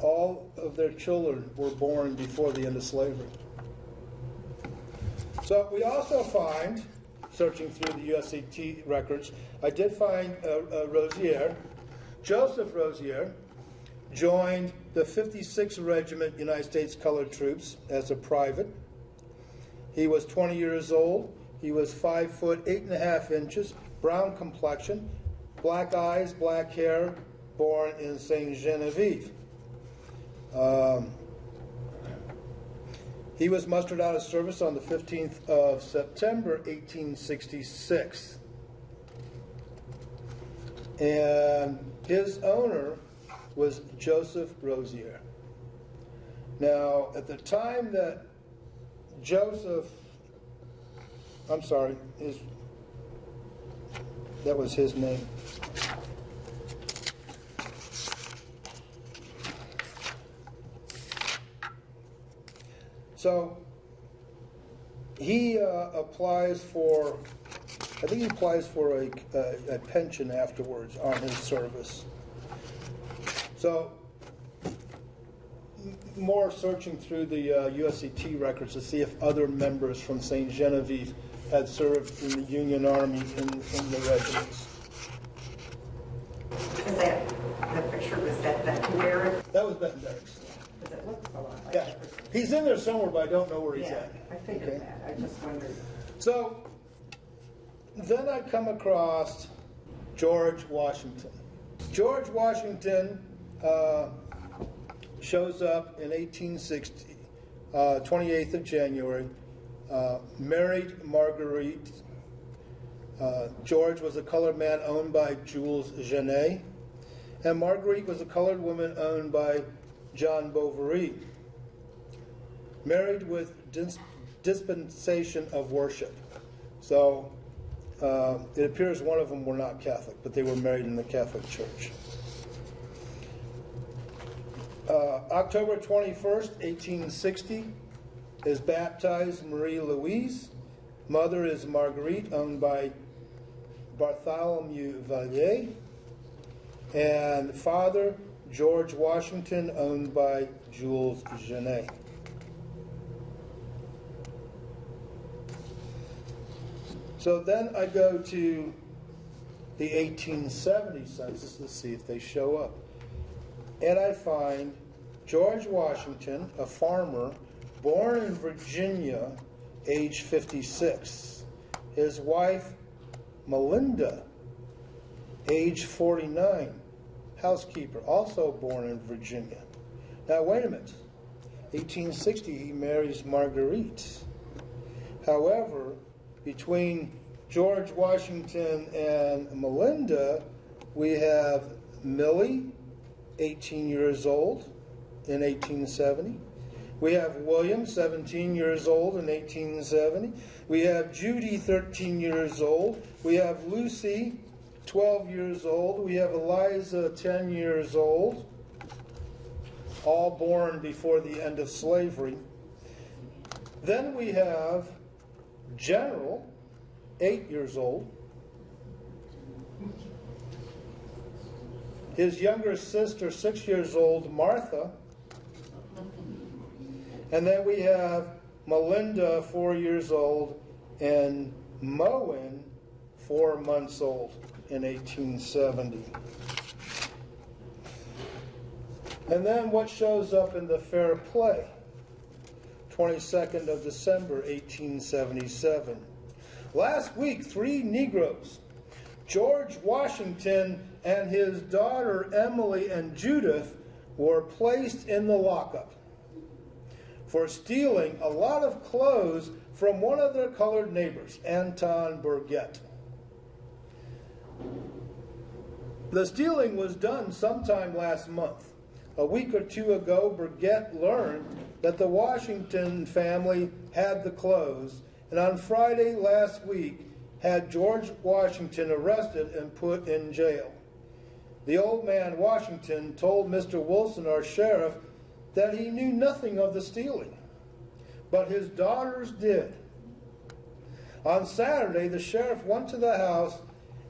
all of their children were born before the end of slavery. So we also find, searching through the USAT records, I did find Rozier. Joseph Rozier joined the 56th Regiment United States Colored Troops as a private. He was 20 years old. He was 5 foot 8.5 inches, brown complexion, black eyes, black hair, born in St. Genevieve. He was mustered out of service on the 15th of September, 1866. And his owner was Joseph Rozier. Now, at the time that that was his name. So he applies for, I think he applies for a pension afterwards on his service. So more searching through the USCT records to see if other members from St. Genevieve had served in the Union Army in the regiments. Is that the picture? Was that Derek? That was Ben Derrick's. Because it looks a lot like Yeah, he's in there somewhere, but I don't know where he's at. I figured that. I just wondered. So then I come across George Washington. George Washington shows up in 1860, 28th of January, married Marguerite. George was a colored man owned by Jules Genet, and Marguerite was a colored woman owned by John Bovary. Married with dispensation of worship. So it appears one of them were not Catholic, but they were married in the Catholic Church. October 21st, 1860, is baptized Marie Louise. Mother is Marguerite, owned by Bartholomew Vallier. And father, George Washington, owned by Jules Genet. So then I go to the 1870 census to see if they show up. And I find George Washington, a farmer, born in Virginia, age 56. His wife, Melinda, age 49, housekeeper, also born in Virginia. Now, wait a minute. 1860, he marries Marguerite. However, between George Washington and Melinda, we have Millie, 18 years old in 1870. We have William, 17 years old in 1870. We have Judy, 13 years old. We have Lucy, 12 years old. We have Eliza, 10 years old. All born before the end of slavery. Then we have General, 8 years old. His younger sister, 6 years old, Martha. And then we have Melinda, 4 years old, and Moen, 4 months old in 1870. And then what shows up in the Fair Play? 22nd of December, 1877. Last week, 3 Negroes, George Washington and his daughter Emily and Judith, were placed in the lockup for stealing a lot of clothes from one of their colored neighbors, Anton Burgett. The stealing was done sometime last month. A week or two ago, Burgett learned that the Washington family had the clothes, and on Friday last week had George Washington arrested and put in jail. The old man Washington told Mr. Wilson, our sheriff, that he knew nothing of the stealing, but his daughters did. On Saturday, the sheriff went to the house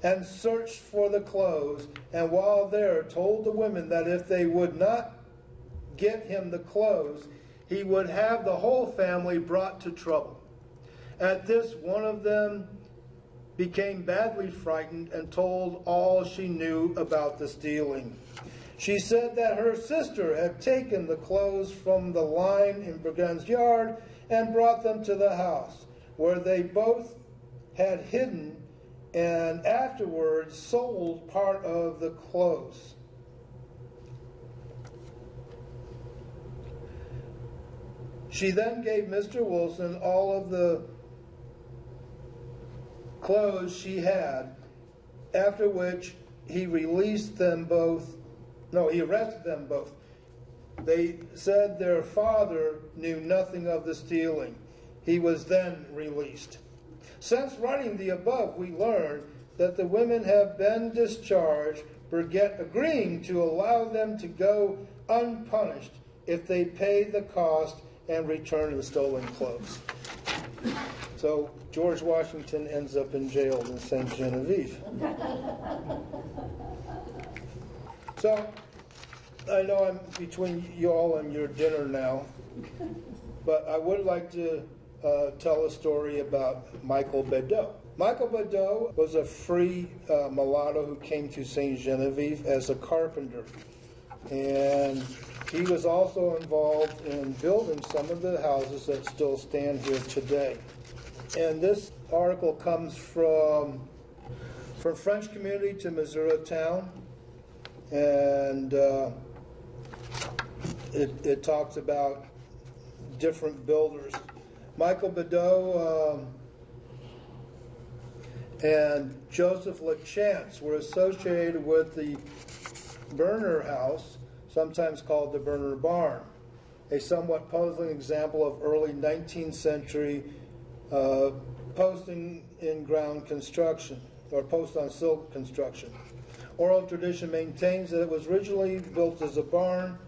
and searched for the clothes, and while there told the women that if they would not get him the clothes, he would have the whole family brought to trouble. At this, one of them became badly frightened and told all she knew about the stealing. She said that her sister had taken the clothes from the line in Burgett's yard and brought them to the house, where they both had hidden and afterwards sold part of the clothes. She then gave Mr. Wilson all of the clothes she had, after which he released them both. No, he arrested them both. They said their father knew nothing of the stealing. He was then released. Since writing the above, we learned that the women have been discharged, Burgett agreeing to allow them to go unpunished if they pay the cost and return the stolen clothes. So George Washington ends up in jail in St. Genevieve. So I know I'm between you all and your dinner now, but I would like to tell a story about Michael Bedeau. Michael Bedeau was a free mulatto who came to St. Genevieve as a carpenter. And he was also involved in building some of the houses that still stand here today. And this article comes from French Community to Missouri Town. And it talks about different builders. Michael Bedeau and Joseph LaChance were associated with the Burner House, sometimes called the Burner Barn, a somewhat puzzling example of early 19th century posting in ground construction, or post on silt construction. Oral tradition maintains that it was originally built as a barn.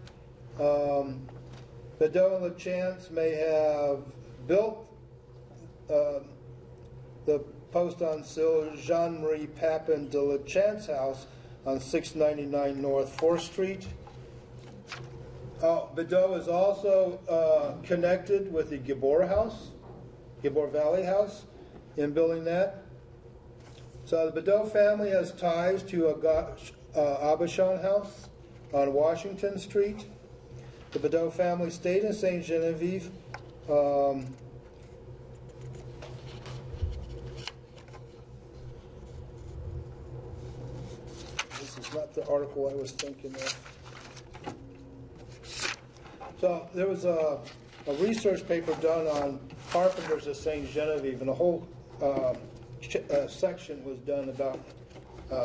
Bedeau and LaChance may have built the post on sill Jean-Marie Papin de LaChance house on 699 North 4th Street. Bedeau is also connected with the Gabor House, Gabor Valley House, in building that. So the Bedeau family has ties to Abishon House on Washington Street. The Bedeau family stayed in St. Genevieve. This is not the article I was thinking of. So there was a research paper done on carpenters at St. Genevieve, and a whole section was done about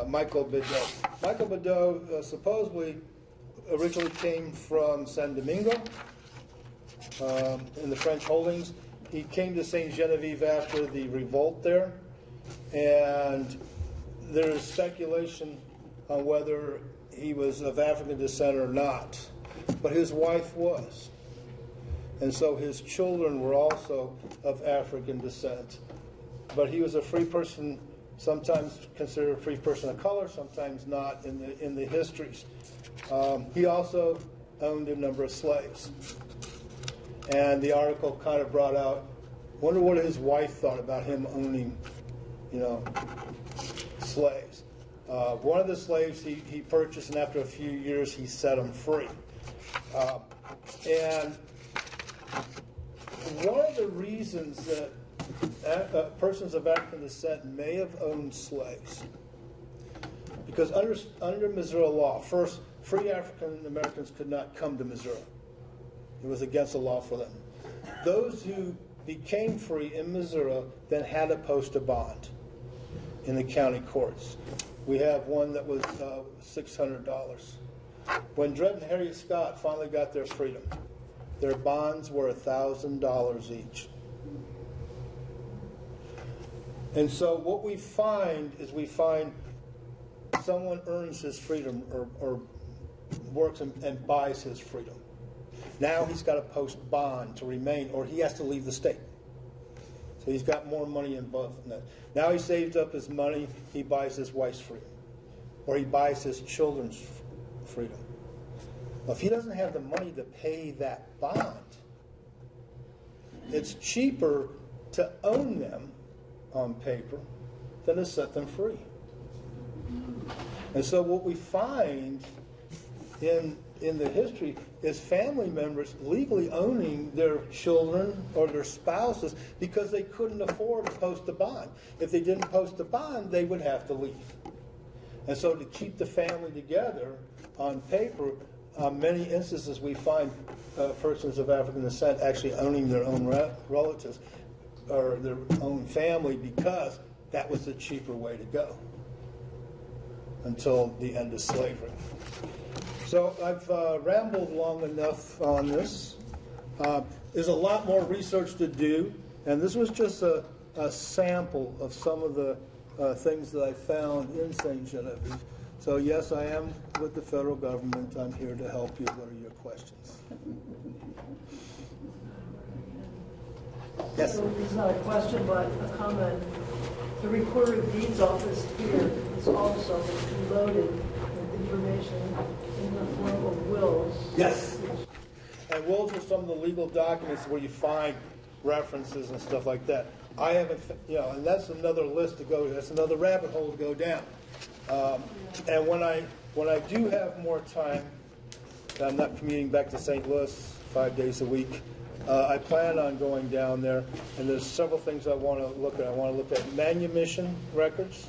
Michael Bedeau. Michael Bedeau supposedly originally came from San Domingo in the French holdings. He came to St. Genevieve after the revolt there, and there is speculation on whether he was of African descent or not, but his wife was. And so his children were also of African descent. but he was a free person, sometimes considered a free person of color, sometimes not in the histories. He also owned a number of slaves. And the article kind of brought out, wonder what his wife thought about him owning, slaves. One of the slaves he purchased, and after a few years he set him free. And one of the reasons that persons of African descent may have owned slaves, because under Missouri law, first, free African Americans could not come to Missouri. It was against the law for them. Those who became free in Missouri then had to post a bond in the county courts. We have one that was $600. When Dred and Harriet Scott finally got their freedom, their bonds were $1,000 each. And so what we find is someone earns his freedom or works and buys his freedom. Now he's got to post bond to remain, or he has to leave the state. So he's got more money involved in that. Now he saves up his money, he buys his wife's freedom, or he buys his children's freedom. Well, if he doesn't have the money to pay that bond, it's cheaper to own them on paper than to set them free. And so what we find in the history is family members legally owning their children or their spouses because they couldn't afford to post a bond. If they didn't post a bond, they would have to leave. And so to keep the family together on paper, many instances we find persons of African descent actually owning their own relatives or their own family because that was the cheaper way to go until the end of slavery. So I've rambled long enough on this. There's a lot more research to do, and this was just a sample of some of the things that I found in St. Genevieve. So yes, I am with the federal government. I'm here to help you. What are your questions? Yes? So this is not a question, but a comment. The Recorder of Deeds office here is also loaded with information in the form of wills. Yes. And wills are some of the legal documents where you find references and stuff like that. I haven't, and that's another list to go. That's another rabbit hole to go down. And when I do have more time, I'm not commuting back to St. Louis 5 days a week. I plan on going down there, and there's several things I want to look at. I want to look at manumission records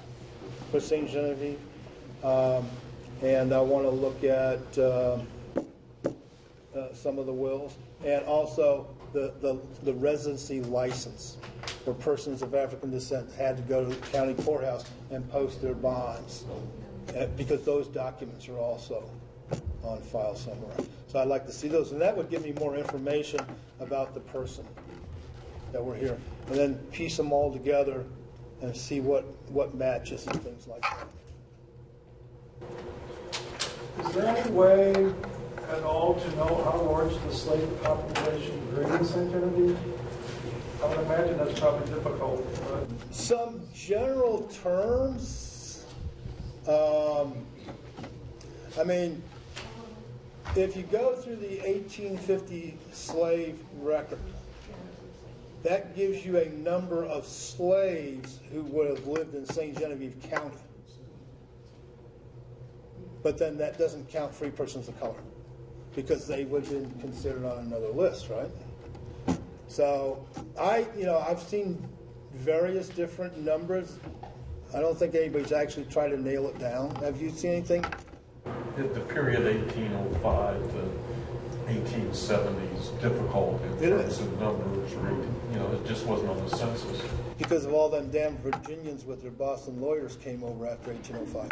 for St. Genevieve, and I want to look at some of the wills, and also the residency license, where persons of African descent had to go to the county courthouse and post their bonds, because those documents are also on file somewhere. So I'd like to see those, and that would give me more information about the person that we're here, and then piece them all together and see what matches and things like that. Is there any way at all to know how large the slave population grew in St. Genevieve? I would imagine that's probably difficult. But some general terms. I mean, if you go through the 1850 slave record, that gives you a number of slaves who would have lived in St. Genevieve County. But then that doesn't count free persons of color, because they would have been considered on another list, right? So I've seen various different numbers. I don't think anybody's actually tried to nail it down. Have you seen anything? The period 1805 to 1870 is difficult in terms of numbers. It just wasn't on the census. Because of all them damn Virginians with their Boston lawyers came over after 1805.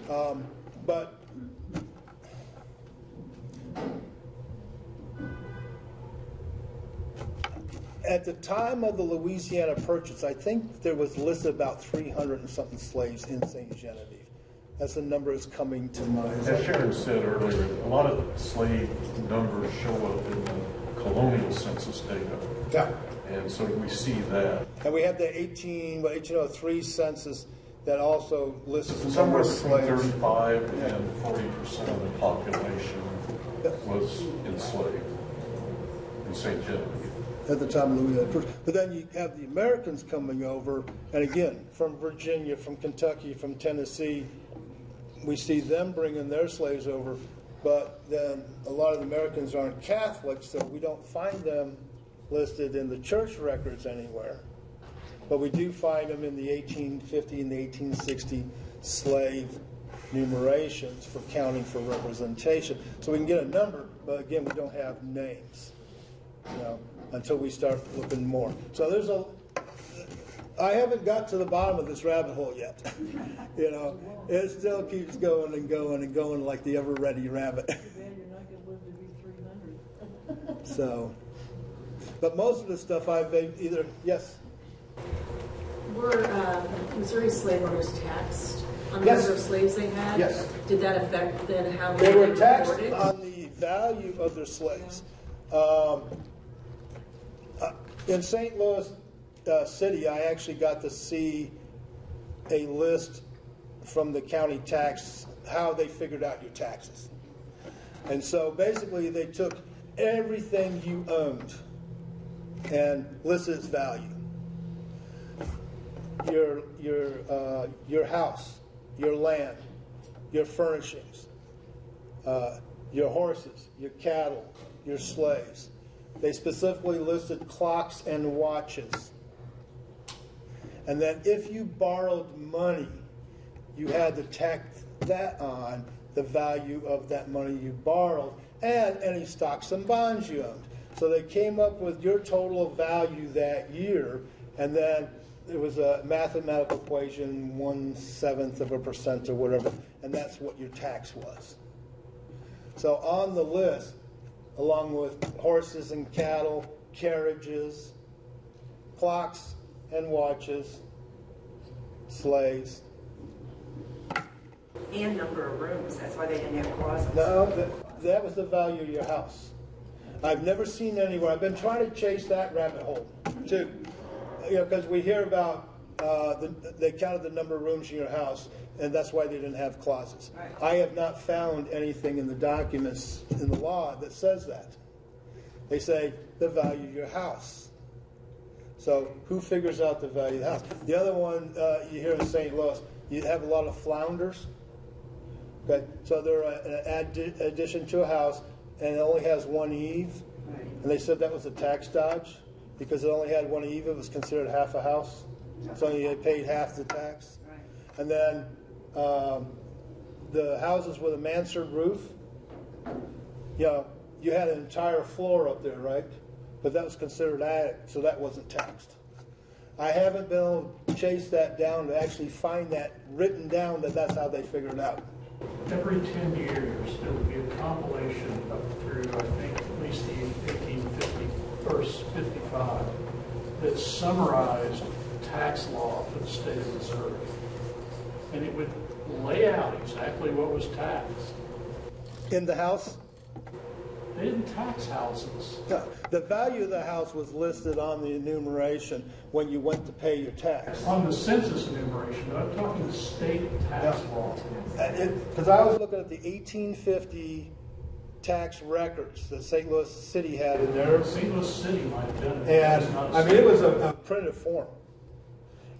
Yeah. But at the time of the Louisiana Purchase, I think there was listed about 300 and something slaves in St. Genevieve. That's the number that's coming to mind. As Sharon said earlier, a lot of slave numbers show up in the colonial census data. Yeah. And so we see that. And we have the 1803 census that also lists the number Somewhere of between slaves. 35 and 40% of the population was enslaved in St. Genevieve. At the time of Louis I. But then you have the Americans coming over, and again, from Virginia, from Kentucky, from Tennessee, we see them bringing their slaves over, but then a lot of the Americans aren't Catholics, so we don't find them listed in the church records anywhere. But we do find them in the 1850 and the 1860 slave numerations for counting for representation. So we can get a number, but again, we don't have names, until we start looking more. So I haven't got to the bottom of this rabbit hole yet. It still keeps going and going and going like the ever-ready rabbit. Too bad you're not going to live to be 300. So, but most of the stuff I've either, yes? Were Missouri slave owners taxed on the Yes. number of slaves they had? Yes. Did that affect then how They many were taxed reported? on the value of their slaves. In St. Louis City, I actually got to see a list from the county tax, how they figured out your taxes. And so basically they took everything you owned and listed its value. Your house, your land, your furnishings, your horses, your cattle, your slaves. They specifically listed clocks and watches. And then if you borrowed money, you had to tax that on the value of that money you borrowed and any stocks and bonds you owned. So they came up with your total value that year, and then it was a mathematical equation, 1/7% or whatever, and that's what your tax was. So on the list, along with horses and cattle, carriages, clocks and watches, slaves. And number of rooms, that's why they didn't have closets. No, that was the value of your house. I've never seen anywhere. I've been trying to chase that rabbit hole, too. Because we hear about they counted the number of rooms in your house, and that's why they didn't have closets. Right. I have not found anything in the documents in the law that says that. They say the value of your house. So who figures out the value of the house? The other one you hear in St. Louis, you have a lot of flounders. Okay, so they're an addition to a house, and it only has one eave. Right. And they said that was a tax dodge because it only had one eave. It was considered half a house, so they paid half the tax. Right. And then the houses with a mansard roof, you had an entire floor up there, right? But that was considered attic, so that wasn't taxed. I haven't been able to chase that down to actually find that written down that that's how they figured it out. Every 10 years, there would be a compilation up through, I think, at least the 1850, first 55, that summarized tax law for the state of Missouri. And it would lay out exactly what was taxed. In the house, They didn't tax houses. no, the value of the house was listed on the enumeration when you went to pay your tax. On the census enumeration, I'm talking state tax law. Because I was looking at the 1850 tax records that St. Louis City had in there. St. Louis City might have done it. And It's not a I mean, it was state. a printed form.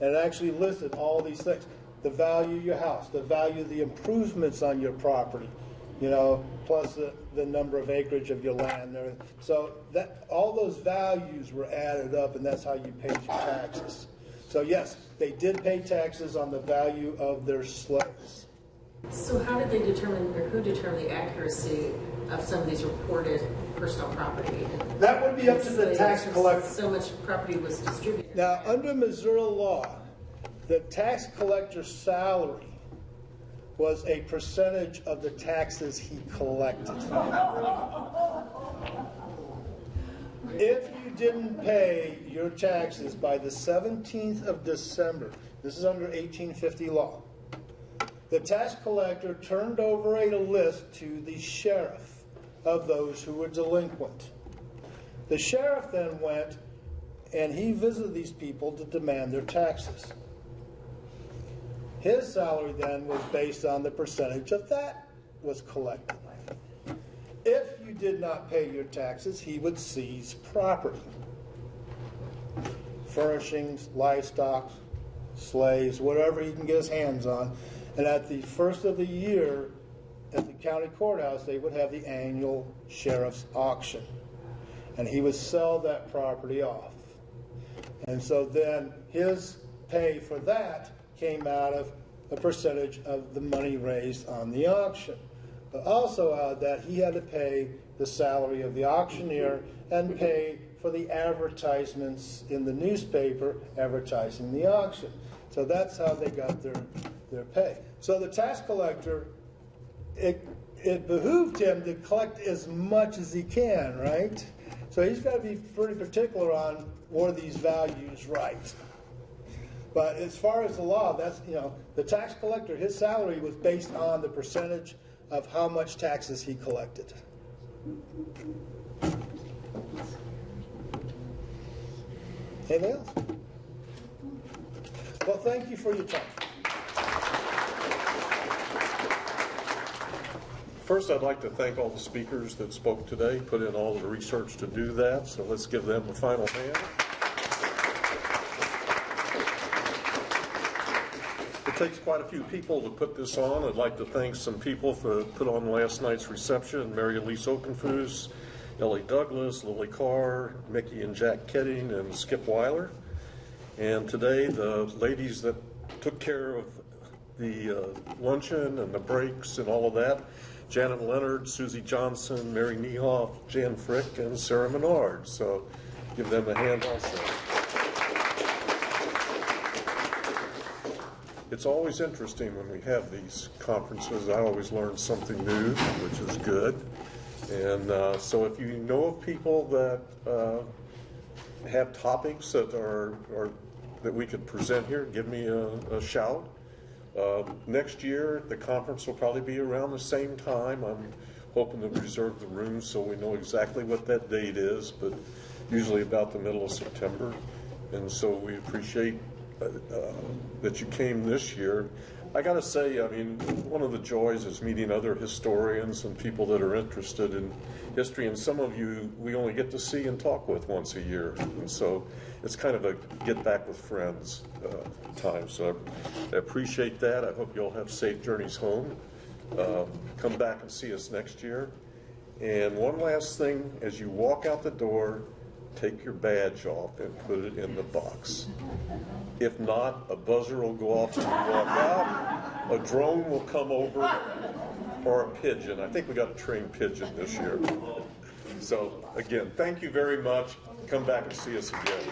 And it actually listed all these things. The value of your house, the value of the improvements on your property, plus the number of acreage of your land. And everything. So that all those values were added up, and that's how you paid your taxes. So yes, they did pay taxes on the value of their slaves. So how did they determine, or who determined the accuracy of some of these reported personal property? That would be up to the tax collector. So much property was distributed. Now, under Missouri law, the tax collector's salary was a percentage of the taxes he collected. If you didn't pay your taxes by the 17th of December, this is under 1850 law, the tax collector turned over a list to the sheriff of those who were delinquent. The sheriff then went and he visited these people to demand their taxes. His salary then was based on the percentage of that was collected. If you did not pay your taxes, he would seize property. Furnishings, livestock, slaves, whatever he can get his hands on. And at the first of the year, at the county courthouse, they would have the annual sheriff's auction. And he would sell that property off. And so then his pay for that came out of a percentage of the money raised on the auction. But also out of that, he had to pay the salary of the auctioneer and pay for the advertisements in the newspaper advertising the auction. So that's how they got their pay. So the tax collector, it behooved him to collect as much as he can, right? So he's got to be pretty particular on were these values right. But as far as the law, that's, the tax collector, his salary was based on the percentage of how much taxes he collected. Anything else? Well, thank you for your time. First, I'd like to thank all the speakers that spoke today, put in all the research to do that, so let's give them a final hand. It takes quite a few people to put this on. I'd like to thank some people for put on last night's reception: Mary Elise Oakenfoos, Ellie Douglas, Lily Carr, Mickey and Jack Ketting, and Skip Weiler. And today, the ladies that took care of the luncheon and the breaks and all of that: Janet Leonard, Susie Johnson, Mary Niehoff, Jan Frick, and Sarah Menard. So give them a hand also. It's always interesting when we have these conferences. I always learn something new, which is good. And so if you know of people that have topics that are that we could present here, give me a shout. Next year, the conference will probably be around the same time. I'm hoping to reserve the room so we know exactly what that date is, but usually about the middle of September. And so we appreciate that you came this year. I got to say, I mean, one of the joys is meeting other historians and people that are interested in history, and some of you we only get to see and talk with once a year, and so it's kind of a get back with friends time. So I appreciate that. I hope you'll have safe journeys home. Come back and see us next year. And one last thing, as you walk out the door, take your badge off and put it in the box. If not, a buzzer will go off when you walk out, a drone will come over, or a pigeon. I think we got a trained pigeon this year. So again, thank you very much. Come back and see us again.